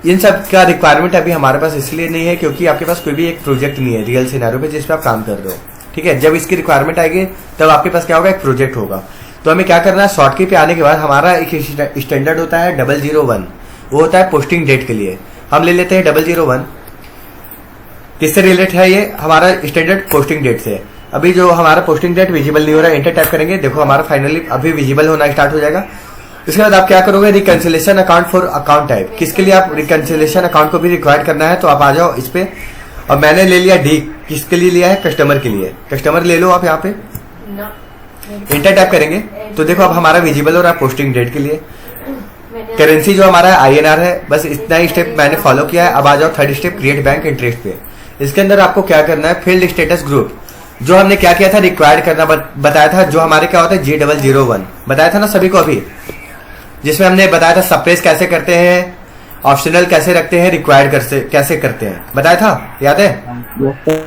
इन सब का रिक्वायरमेंट अभी हमारे पास इसलिए नहीं है क्योंकि आपके पास कोई भी एक प्रोजेक्ट नहीं है रियल सिनेरियो पे जिस पे आप काम कर रहे हो। ठीक है, जब इसकी रिक्वायरमेंट आएगी तब आपके पास क्या होगा, एक प्रोजेक्ट होगा। तो हमें क्या करना है, शॉर्ट की पे आने के बाद हमारा एक स्टैंडर्ड होता है 001, वो होता है पोस्टिंग डेट के लिए। हम ले लेते हैं 001। किससे रिलेटेड है ये, हमारा स्टैंडर्ड पोस्टिंग डेट से। अभी जो हमारा पोस्टिंग डेट विजिबल नहीं हो रहा है, इंटर टाइप करेंगे, देखो हमारा फाइनली अभी विजिबल होना स्टार्ट हो जाएगा। इसके बाद आप क्या करोगे, reconciliation account for account type, किसके लिए आप रिकंसिलेशन अकाउंट को भी रिक्वायर्ड करना है, तो आप आ जाओ इस पे। और मैंने ले लिया डी, किसके लिए लिया है, कस्टमर के लिए। कस्टमर ले लो आप यहाँ पे, इंटर टाइप करेंगे तो देखो अब हमारा विजिबल हो रहा है पोस्टिंग डेट के लिए। करेंसी जो हमारा INR है, बस इतना ही स्टेप मैंने फॉलो किया है। अब आ जाओ third step, create bank interest पे। इसके अंदर आपको क्या करना है, फील्ड स्टेटस ग्रुप, जो हमने क्या किया था, रिक्वायर्ड करना बताया था, जो हमारे क्या होता है G001 बताया था ना सभी को अभी, जिसमें हमने बताया था सप्रेस कैसे करते हैं, ऑप्शनल कैसे रखते हैं, रिक्वायर्ड कैसे करते हैं, बताया था, याद है? Yes sir.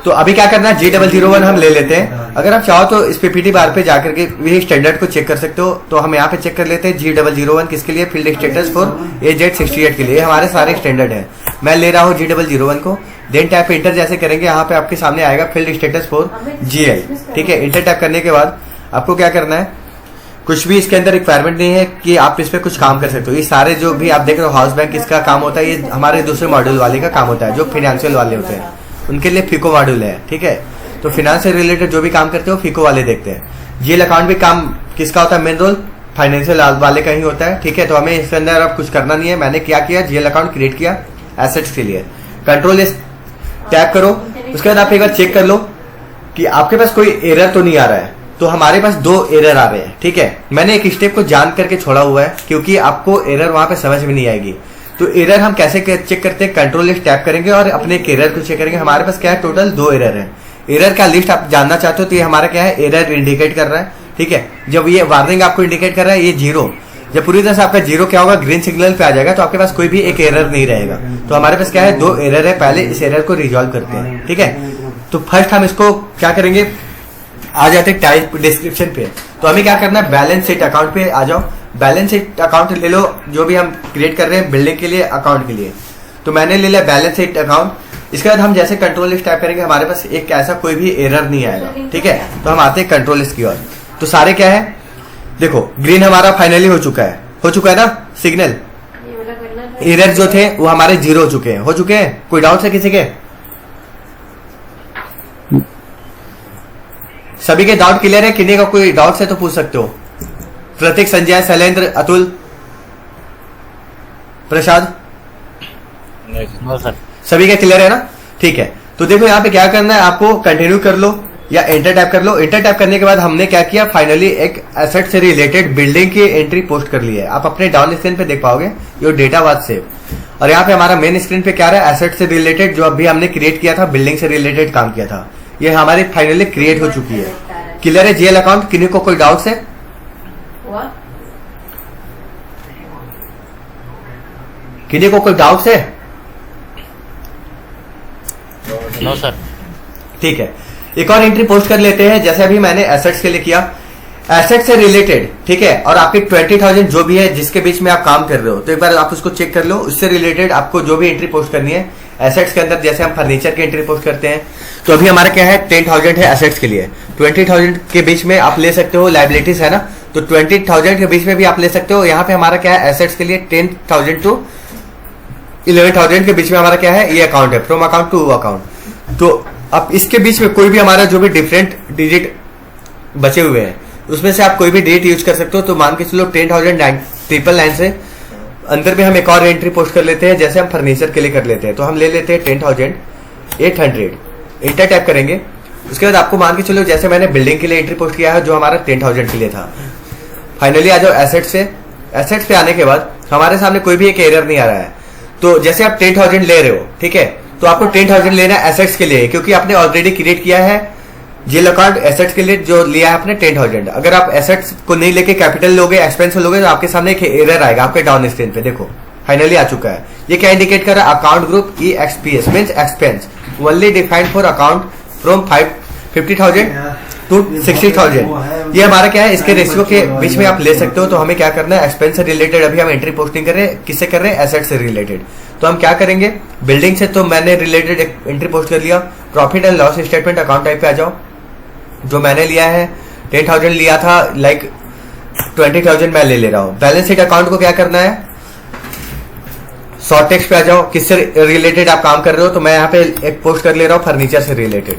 तो अभी क्या करना है, G001 हम ले लेते हैं। अगर आप चाहो तो इस पीपीटी बार पे जाकर के ये स्टैंडर्ड को चेक कर सकते हो। तो हम यहाँ पे चेक कर लेते हैं G001 किसके लिए, फील्ड स्टेटस फॉर AZ68 के लिए, हमारे सारे स्टैंडर्ड है। मैं ले रहा हूँ G001 को, देन टैप पे इंटर जैसे करेंगे यहाँ पे आपके सामने आएगा फील्ड स्टेटस फॉर GL, ठीक है। इंटर टैप करने के बाद आपको क्या करना है, कुछ भी इसके अंदर रिक्वायरमेंट नहीं है कि आप इस पे कुछ काम कर सकते हो। ये सारे जो भी आप देख रहे हो हाउस बैंक इसका काम होता है, ये हमारे दूसरे मॉड्यूल वाले का काम होता है, जो फाइनेंशियल वाले होते हैं उनके लिए फीको मॉड्यूल है, ठीक है। तो फाइनेंस से रिलेटेड जो भी काम करते हो फीको वाले देखते हैं। जीएल अकाउंट भी काम किसका होता है, मेन रोल फाइनेंशियल वाले का ही होता है, ठीक है। तो हमें इसके अंदर अब कुछ करना नहीं है। मैंने क्या किया, जीएल अकाउंट क्रिएट किया एसेट्स के लिए, कंट्रोल एस टैप करो। उसके बाद आप एक बार चेक कर लो कि आपके पास कोई एरर तो नहीं आ रहा है। तो हमारे पास 2 एरर आ रहे हैं, ठीक है। मैंने एक स्टेप को जान करके छोड़ा हुआ है क्योंकि आपको एरर वहां पे समझ में नहीं आएगी। तो एरर हम कैसे चेक करते हैं, कंट्रोल लिस्ट टैप करेंगे और अपने एक एरर को चेक करेंगे। हमारे पास क्या है, टोटल 2 एरर है। एरर का लिस्ट आप जानना चाहते हो तो ये हमारा क्या है, एरर इंडिकेट कर रहा है, ठीक है। जब ये वार्निंग आपको इंडिकेट कर रहा है, ये 0, जब पूरी तरह से आपका 0 क्या होगा, ग्रीन सिग्नल पे आ जाएगा, तो आपके पास कोई भी एक एरर नहीं रहेगा। तो हमारे पास क्या है, 2 एरर है। पहले इस एरर को रिजॉल्व करते हैं, ठीक है। तो फर्स्ट हम इसको क्या करेंगे, आ जाते हैं टाइप डिस्क्रिप्शन पे। तो हमें क्या करना है, बैलेंस शीट अकाउंट पे आ जाओ। बैलेंस शीट अकाउंट ले लो, जो भी हम क्रिएट कर रहे हैं बिल्डिंग के लिए अकाउंट के लिए। तो मैंने ले लिया बैलेंस शीट अकाउंट। इसके बाद हम जैसे कंट्रोल लिस्ट टाइप करेंगे, हमारे पास एक ऐसा कोई भी एरर नहीं आएगा, ठीक है। तो हम आते हैं कंट्रोल लिस्ट की ओर। तो सारे क्या है, देखो ग्रीन हमारा फाइनली हो चुका है ना सिग्नल। ये वाला करना था। एरर जो थे वो हमारे 0 हो चुके हैं। कोई डाउट है किसी के? सभी के डाउट क्लियर है? किन्हीं का कोई डाउट है तो पूछ सकते हो। प्रतीक, संजय, शैलेंद्र, अतुल, प्रसाद, नो सर। सभी का क्लियर है ना? ठीक है। तो देखो यहाँ पे क्या करना है, आपको कंटिन्यू कर लो या एंटर टाइप कर लो। एंटर टाइप करने के बाद हमने क्या किया, फाइनली एक एसेट से रिलेटेड बिल्डिंग की एंट्री पोस्ट कर ली है। आप अपने डाउन स्क्रीन पे देख पाओगे, योर डेटा वाज सेव। और यहाँ पे हमारा मेन स्क्रीन पे क्या रहा है, एसेट से रिलेटेड जो अभी हमने क्रिएट किया था, बिल्डिंग से रिलेटेड काम किया था, ये हमारी फाइनली क्रिएट हो चुकी है। क्लियर है जीएल अकाउंट? किन्हीं को कोई डाउट है? हुआ? किन्हीं को कोई डाउट है? No sir. ठीक है, एक और एंट्री पोस्ट कर लेते हैं, जैसे अभी मैंने एसेट्स के लिए किया। एसेट से रिलेटेड, ठीक है, और आपके 20,000 जो भी है जिसके बीच में आप काम कर रहे हो, तो एक बार आप उसको चेक कर लो। उससे रिलेटेड आपको जो भी एंट्री पोस्ट करनी है एसेट्स के अंदर, जैसे हम फर्नीचर की एंट्री पोस्ट करते हैं, तो अभी हमारा क्या है 10,000 है एसेट्स के लिए। 20,000 के बीच में आप ले सकते हो, लाइबिलिटीज है ना, तो 20,000 के बीच में भी आप ले सकते हो। यहाँ पे हमारा क्या है, एसेट्स के लिए 10,000 टू 11,000 के बीच में हमारा क्या है, ये अकाउंट है, फ्रॉम अकाउंट टू अकाउंट। तो अब इसके बीच में कोई भी हमारा जो भी डिफरेंट डिजिट बचे हुए हैं, उसमें से आप कोई भी डेट यूज कर सकते हो। तो मान के चलो 10,999 से अंदर में हम एक और एंट्री पोस्ट कर लेते हैं, जैसे हम फर्नीचर के लिए कर लेते हैं। तो हम ले लेते हैं 10,800, इंटर टाइप करेंगे। उसके बाद आपको मान के चलो, जैसे मैंने बिल्डिंग के लिए एंट्री पोस्ट किया है जो हमारा 10,000 के लिए था। फाइनली आ जाओ एसेट्स से। एसेट्स पे आने के बाद हमारे सामने कोई भी एक एरर नहीं आ रहा है। तो जैसे आप 10,000 ले रहे हो, ठीक है, तो आपको 10,000 लेना है एसेट्स के लिए, क्योंकि आपने ऑलरेडी क्रिएट किया है जीएल अकाउंट एसेट्स के लिए, जो लिया है आपने 10,000। अगर आप एसेट्स को नहीं लेके कैपिटल लोगे, एक्सपेंस लोगे, तो आपके सामने एक एरर आएगा आपके डाउन स्क्रीन पे। देखो फाइनली आ चुका है। ये क्या इंडिकेट कर रहा है, account group EXPS means expense only defined for account from 50,000 to 60,000। ये हमारा क्या है, इसके रेशियो के बीच में आप ले सकते हो। तो हमें क्या करना है, एक्सपेंस से रिलेटेड अभी हम एंट्री पोस्टिंग कर रहे हैं, किससे कर रहे हैं, एसेट से रिलेटेड। तो हम क्या करेंगे, बिल्डिंग से तो मैंने रिलेटेड एक एंट्री पोस्ट कर लिया। Profit and loss statement account type पे आ जाओ। जो मैंने लिया है 10,000 लिया था, लाइक 20,000 मैं ले रहा हूं। बैलेंस शीट अकाउंट को क्या करना है, शॉर्ट टेक्स्ट पे आ जाओ, किससे रिलेटेड आप काम कर रहे हो। तो मैं यहाँ पे एक पोस्ट कर ले रहा हूँ फर्नीचर से रिलेटेड।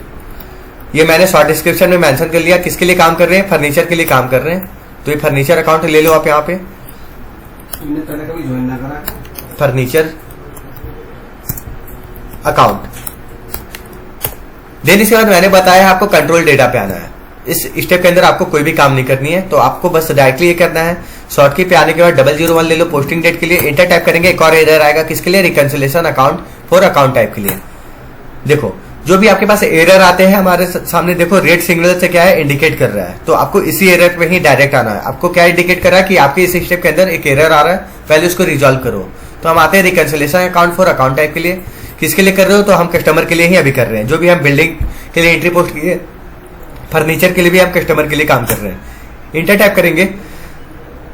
ये मैंने शॉर्ट डिस्क्रिप्शन में मेंशन कर लिया, किसके लिए काम कर रहे हैं, फर्नीचर के लिए काम कर रहे हैं। तो ये फर्नीचर अकाउंट ले लो आप यहाँ पे, तुमने पहले कभी ज्वाइन ना करा? Furniture account. देन इसके बाद मैंने बताया आपको कंट्रोल डेटा पे आना है। इस स्टेप के अंदर आपको कोई भी काम नहीं करनी है, तो आपको बस डायरेक्टली ये करना है। शॉर्ट की पे आने के बाद 001 ले लो, पोस्टिंग डेट के लिए इंटर टाइप करेंगे। एक और एरर आएगा, किसके लिए, reconciliation account for account type के लिए। देखो जो भी आपके पास एरर आते हैं हमारे सामने देखो रेड सिग्नल से क्या है इंडिकेट कर रहा है, तो आपको इसी एरर पे ही डायरेक्ट आना है। आपको क्या इंडिकेट कर रहा है कि आपके इस स्टेप के अंदर एक एरर आ रहा है, पहले उसको रिजॉल्व करो। तो हम आते हैं reconciliation account for account type के लिए। किसके लिए कर रहे हो? तो हम कस्टमर के लिए ही अभी कर रहे हैं। जो भी हम बिल्डिंग के लिए एंट्री पोस्ट किए, फर्नीचर के लिए भी हम कस्टमर के लिए काम कर रहे हैं। इंटर टाइप करेंगे,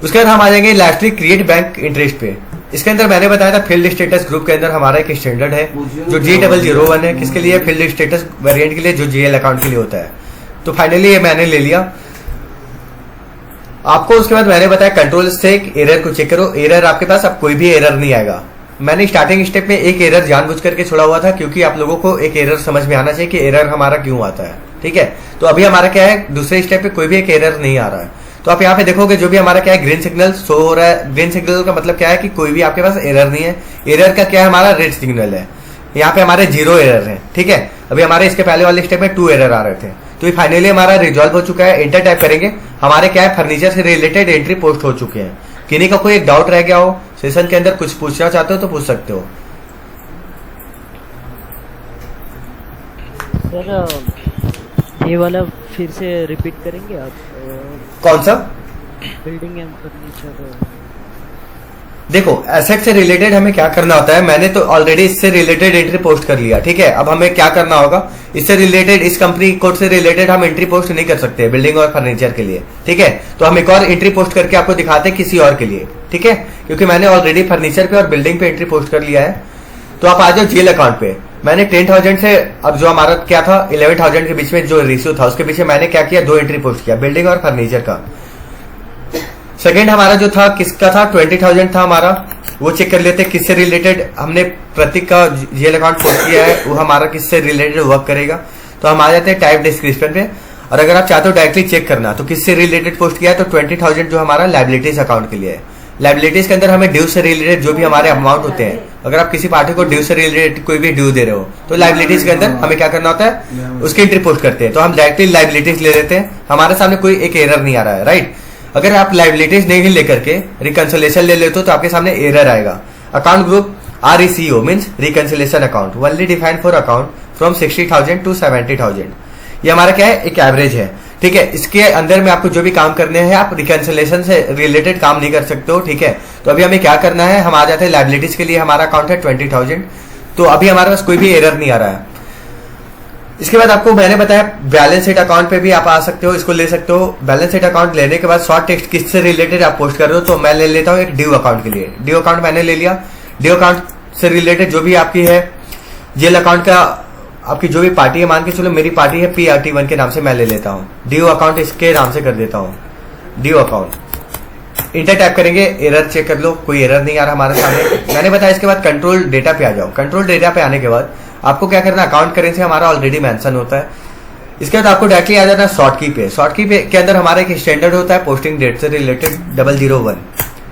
उसके बाद हम आ जाएंगे लास्टली क्रिएट बैंक इंटरेस्ट पे। इसके अंदर मैंने बताया था फील्ड स्टेटस ग्रुप के अंदर हमारा एक स्टैंडर्ड है जो G001 है। किसके लिए? फील्ड स्टेटस वेरिएंट के लिए, जो GL अकाउंट के लिए होता है। तो फाइनली ये मैंने ले लिया। आपको उसके बाद मैंने बताया कंट्रोल से एक एरर को चेक करो। एरर आपके पास अब कोई भी एरर नहीं आएगा। मैंने स्टार्टिंग स्टेप में एक एरर जानबूझ करके छोड़ा हुआ था क्योंकि आप लोगों को एक एरर समझ में आना चाहिए कि एरर हमारा क्यों आता है। ठीक है, तो अभी हमारा क्या है, दूसरे स्टेप पे कोई भी एक एरर नहीं आ रहा है। तो आप यहाँ पे देखोगे जो भी हमारा क्या है ग्रीन सिग्नल शो हो रहा है। ग्रीन सिग्नल का मतलब क्या है कि कोई भी आपके पास एरर नहीं है। एरर का क्या है, हमारा रेड सिग्नल है। यहाँ पे हमारे 0 एरर है। ठीक है, अभी हमारे इसके पहले वाले स्टेप में 2 एरर आ रहे थे। तो ये फाइनली हमारा रिजॉल्व हो चुका है। इंटर टाइप करेंगे, हमारे क्या है फर्नीचर से रिलेटेड एंट्री पोस्ट हो चुके हैं। किन्हीं का कोई एक डाउट रह गया हो सेशन के अंदर, कुछ पूछना चाहते हो तो पूछ सकते हो। सर ये वाला फिर से रिपीट करेंगे आप? कौन सा? Building and furniture. देखो एसेट से रिलेटेड हमें क्या करना होता है, मैंने तो ऑलरेडी इससे रिलेटेड एंट्री पोस्ट कर लिया। ठीक है, अब हमें क्या करना होगा, इससे रिलेटेड इस कंपनी कोड से रिलेटेड हम एंट्री पोस्ट नहीं कर सकते बिल्डिंग और फर्नीचर के लिए। ठीक है, तो हम एक और एंट्री पोस्ट करके आपको दिखाते हैं किसी और के लिए। ठीक है, क्योंकि मैंने ऑलरेडी फर्नीचर पे और बिल्डिंग पे एंट्री पोस्ट कर लिया है। तो आप आ जाओ GL अकाउंट पे। मैंने 10,000 से अब जो हमारा क्या था 11,000 के बीच में जो रेशियो था उसके पीछे मैंने क्या किया, 2 एंट्री पोस्ट किया, बिल्डिंग और फर्नीचर का। सेकंड हमारा जो था किसका था, 20,000 था हमारा, वो चेक कर लेते किससे रिलेटेड हमने प्रतीक का GL अकाउंट पोस्ट किया है, वो हमारा किससे रिलेटेड वर्क करेगा। तो हम आ जाते हैं टाइप डिस्क्रिप्शन पे, और अगर आप चाहते हो डायरेक्टली चेक करना तो किससे रिलेटेड पोस्ट किया है, तो 20,000 जो हमारा लाइबिलिटीज अकाउंट के लिए है। लाइबिलिटीज के अंदर हमें ड्यू से रिलेटेड जो भी हमारे अमाउंट होते हैं, अगर आप किसी पार्टी को ड्यू से रिलेटेड कोई भी ड्यू दे रहे हो तो लाइबिलिटीज के अंदर हमें क्या करना होता है, उसकी एंट्री पोस्ट करते हैं। तो हम डायरेक्टली लाइबिलिटीज ले लेते हैं, हमारे सामने कोई एक एरर नहीं आ रहा है। राइट, अगर आप लाइबिलिटीज नहीं लेकर के रिकंसिलेशन ले लेते हो तो आपके सामने एरर आएगा। Account group RECO means reconciliation account, only defined for account from 60,000 to 70,000। ये हमारा क्या है, एक एवरेज है। ठीक है, इसके अंदर में आपको जो भी काम करने हैं आप रिकंसिलेशन से रिलेटेड काम नहीं कर सकते हो। ठीक है, तो अभी हमें क्या करना है, हम आ जाते हैं लाइबिलिटीज के लिए, हमारा अकाउंट है 20,000। तो अभी हमारे पास कोई भी एरर नहीं आ रहा है। इसके बाद आपको मैंने बताया बैलेंस शीट अकाउंट पे भी आप आ सकते हो, इसको ले सकते हो। बैलेंस शीट अकाउंट लेने के बाद शॉर्ट टेक्स्ट किससे रिलेटेड आप पोस्ट कर रहे हो, तो मैं ले लेता हूँ एक ड्यू अकाउंट के लिए। ड्यू अकाउंट मैंने ले लिया। ड्यू अकाउंट से रिलेटेड जो भी आपकी है जेल अकाउंट का, आपकी जो भी पार्टी है, मान के चलो मेरी पार्टी है PRT1 के नाम से मैं ले लेता हूँ। ड्यू अकाउंट इसके नाम से कर देता हूँ, ड्यू अकाउंट। इंटर टाइप करेंगे, एरर चेक कर लो, कोई एरर नहीं आ रहा हमारे सामने। मैंने बताया इसके बाद कंट्रोल डेटा पे आ जाओ। कंट्रोल डेटा पे आने के बाद आपको क्या करना, अकाउंट करेंसी हमारा ऑलरेडी मेंशन होता है। इसके बाद आपको डायरेक्टली आ जाना है शॉर्ट की पे। शॉर्ट की पे के अंदर हमारा एक स्टैंडर्ड होता है पोस्टिंग डेट से रिलेटेड 001।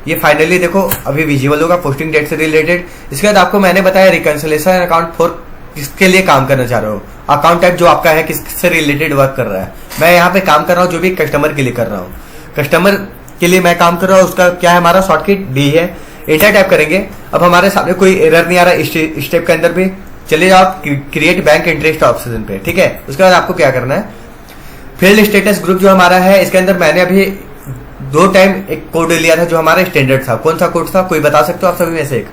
ये फाइनली देखो अभी विजिबल होगा पोस्टिंग डेट से रिलेटेड। इसके बाद आपको मैंने बताया रिकंसिलेशन अकाउंट फॉर किसके लिए काम करना चाह रहे हो, अकाउंट टाइप जो आपका है किससे रिलेटेड वर्क कर रहा है। मैं यहाँ पे काम कर रहा हूँ जो भी कस्टमर के लिए कर रहा हूँ, कस्टमर के लिए मैं काम कर रहा हूँ, उसका क्या है हमारा शॉर्टकट D है। इंटर टाइप करेंगे, अब हमारे सामने कोई एरर नहीं आ रहा है। स्टेप के अंदर भी चले जाओ क्रिएट बैंक इंटरेस्ट ऑप्शन पे। ठीक है, उसके बाद आपको क्या करना है, फील्ड स्टेटस ग्रुप जो हमारा है इसके अंदर मैंने अभी 2 टाइम एक कोड लिया था जो हमारा स्टैंडर्ड था। कौन सा कोड था, कोई बता सकते हो आप सभी में से एक?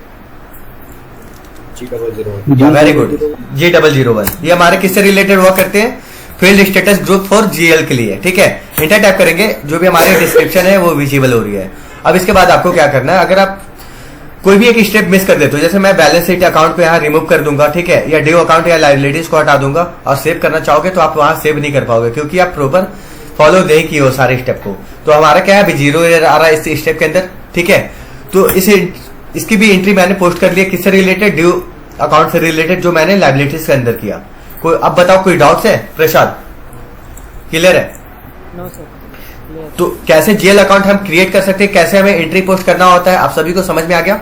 Very good, G001। ये हमारे किससे रिलेटेड वर्क करते हैं, field status group for GL के लिए। ठीक है, इंटर टाइप करेंगे, जो भी हमारी डिस्क्रिप्शन है वो विजिबल हो रही है। अब इसके बाद आपको क्या करना है, अगर आप कोई भी एक स्टेप मिस कर देते हो, जैसे मैं बैलेंस शीट अकाउंट पे यहाँ रिमूव कर दूंगा, ठीक है, या ड्यू अकाउंट या लाइबिलिटीज को हटा दूंगा और सेव करना चाहोगे तो आप वहां सेव नहीं कर पाओगे क्योंकि आप प्रॉपर फॉलो नहीं किए हो सारे स्टेप को। तो हमारा क्या है अभी 0 एरर आ रहा है इस स्टेप के अंदर। ठीक है, तो इसकी भी एंट्री मैंने पोस्ट कर लिया किससे रिलेटेड, ड्यू अकाउंट से रिलेटेड जो मैंने लाइबिलिटीज के अंदर किया। कोई अब बताओ कोई डाउट्स है? प्रसाद क्लियर है? No sir, clear. तो कैसे GL अकाउंट हम क्रिएट कर सकते हैं, कैसे हमें एंट्री पोस्ट करना होता है, आप सभी को समझ में आ गया?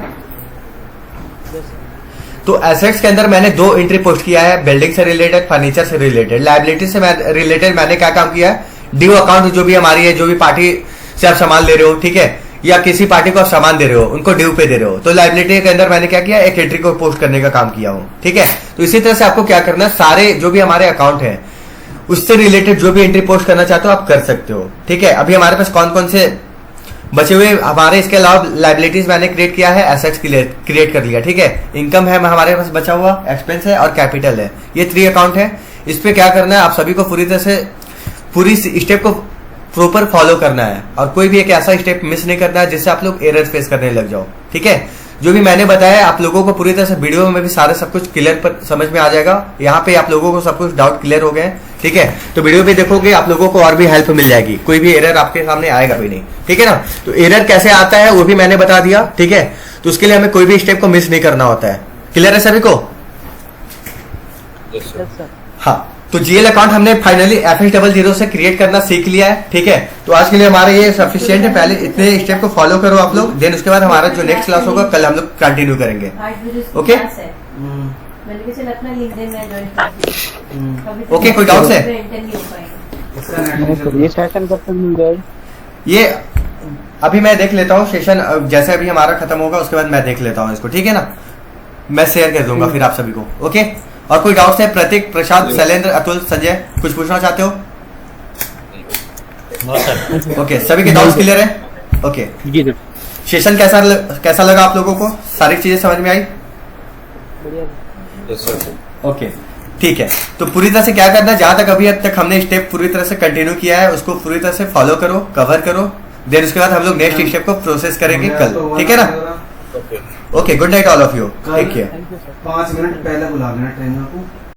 तो एसेट्स के अंदर मैंने 2 एंट्री पोस्ट किया है, बिल्डिंग से रिलेटेड, फर्नीचर से रिलेटेड। लाइबिलिटी से रिलेटेड मैंने क्या काम किया है, ड्यू अकाउंट जो भी हमारी है, जो भी पार्टी से आप सामान ले रहे हो, ठीक है, या किसी पार्टी को आप सामान दे रहे हो, उनको ड्यू पे दे रहे हो, तो लाइबिलिटी के अंदर मैंने क्या किया, एक एंट्री को पोस्ट करने का काम किया हूं। ठीक है, तो इसी तरह से आपको क्या करना है, सारे जो भी हमारे अकाउंट है उससे रिलेटेड जो भी एंट्री पोस्ट करना चाहते हो आप कर सकते हो। ठीक है, अभी हमारे पास कौन कौन से बचे हुए हमारे, इसके अलावा लाइबिलिटीज मैंने क्रिएट किया है, एसेट्स क्रिएट कर लिया। ठीक है, इनकम है हमारे पास बचा हुआ, एक्सपेंस है और कैपिटल है, ये 3 अकाउंट है। इस पे क्या करना है, आप सभी को पूरी तरह से पूरी स्टेप को प्रॉपर फॉलो करना है और कोई भी एक ऐसा स्टेप मिस नहीं करना है जिससे आप लोग एरर फेस करने लग जाओ। ठीक है, जो भी मैंने बताया आप लोगों को पूरी तरह से वीडियो में भी सारा सब कुछ क्लियर पर समझ में आ जाएगा। यहाँ पे आप लोगों को सब कुछ डाउट क्लियर हो गए। ठीक है, तो वीडियो भी देखोगे आप लोगों को और भी हेल्प मिल जाएगी, कोई भी एरर आपके सामने आएगा भी नहीं। ठीक है ना, तो एरर कैसे आता है वो भी मैंने बता दिया। ठीक है, तो उसके लिए हमें कोई भी स्टेप को मिस नहीं करना होता है। क्लियर है सभी को? Yes sir. हाँ, तो जीएल अकाउंट हमने फाइनली FH00 से क्रिएट करना सीख लिया है। ठीक है, तो आज के लिए हमारा ये सफिशिएंट है। पहले इतने स्टेप को फॉलो करो आप लोग, देन उसके बाद हमारा जो नेक्स्ट क्लास होगा कल हम लोग कंटिन्यू करेंगे। 8 बजे उसकी ओके? क्लास है। मैंने कहा चल अपना लिंक्डइन में ज्वाइन कर ओके, कोई doubts है? नहीं हो पाएगा। इसका नहीं सर, ये सेशन कब तक मिल जाएगा? ये अभी मैं देख लेता हूँ सेशन, जैसे अभी हमारा खत्म होगा उसके बाद मैं देख लेता हूँ इसको। ठीक है ना, मैं शेयर कर दूंगा फिर आप सभी को। ओके, और कोई डाउट्स है? प्रतीक, प्रशांत, शैलेंद्र, अतुल, संजय कुछ पूछना चाहते हो? No sir. ओके, सभी के डाउट्स क्लियर है? ओके, जी सर। सेशन कैसा लगा आप लोगों को? सारी चीजें समझ में आई? बढ़िया। Yes sir. ओके, ठीक है, तो पूरी तरह से क्या करना है, जहां तक अभी अब तक हमने स्टेप पूरी तरह से कंटिन्यू किया है उसको पूरी तरह से फॉलो करो, कवर करो, देन उसके बाद हम लोग नेक्स्ट स्टेप को प्रोसेस करेंगे कल। ठीक है ना? Okay. Okay, good night all of you, take care. Thank you sir. 5 minute पहले बुला लेना ट्रेनर को।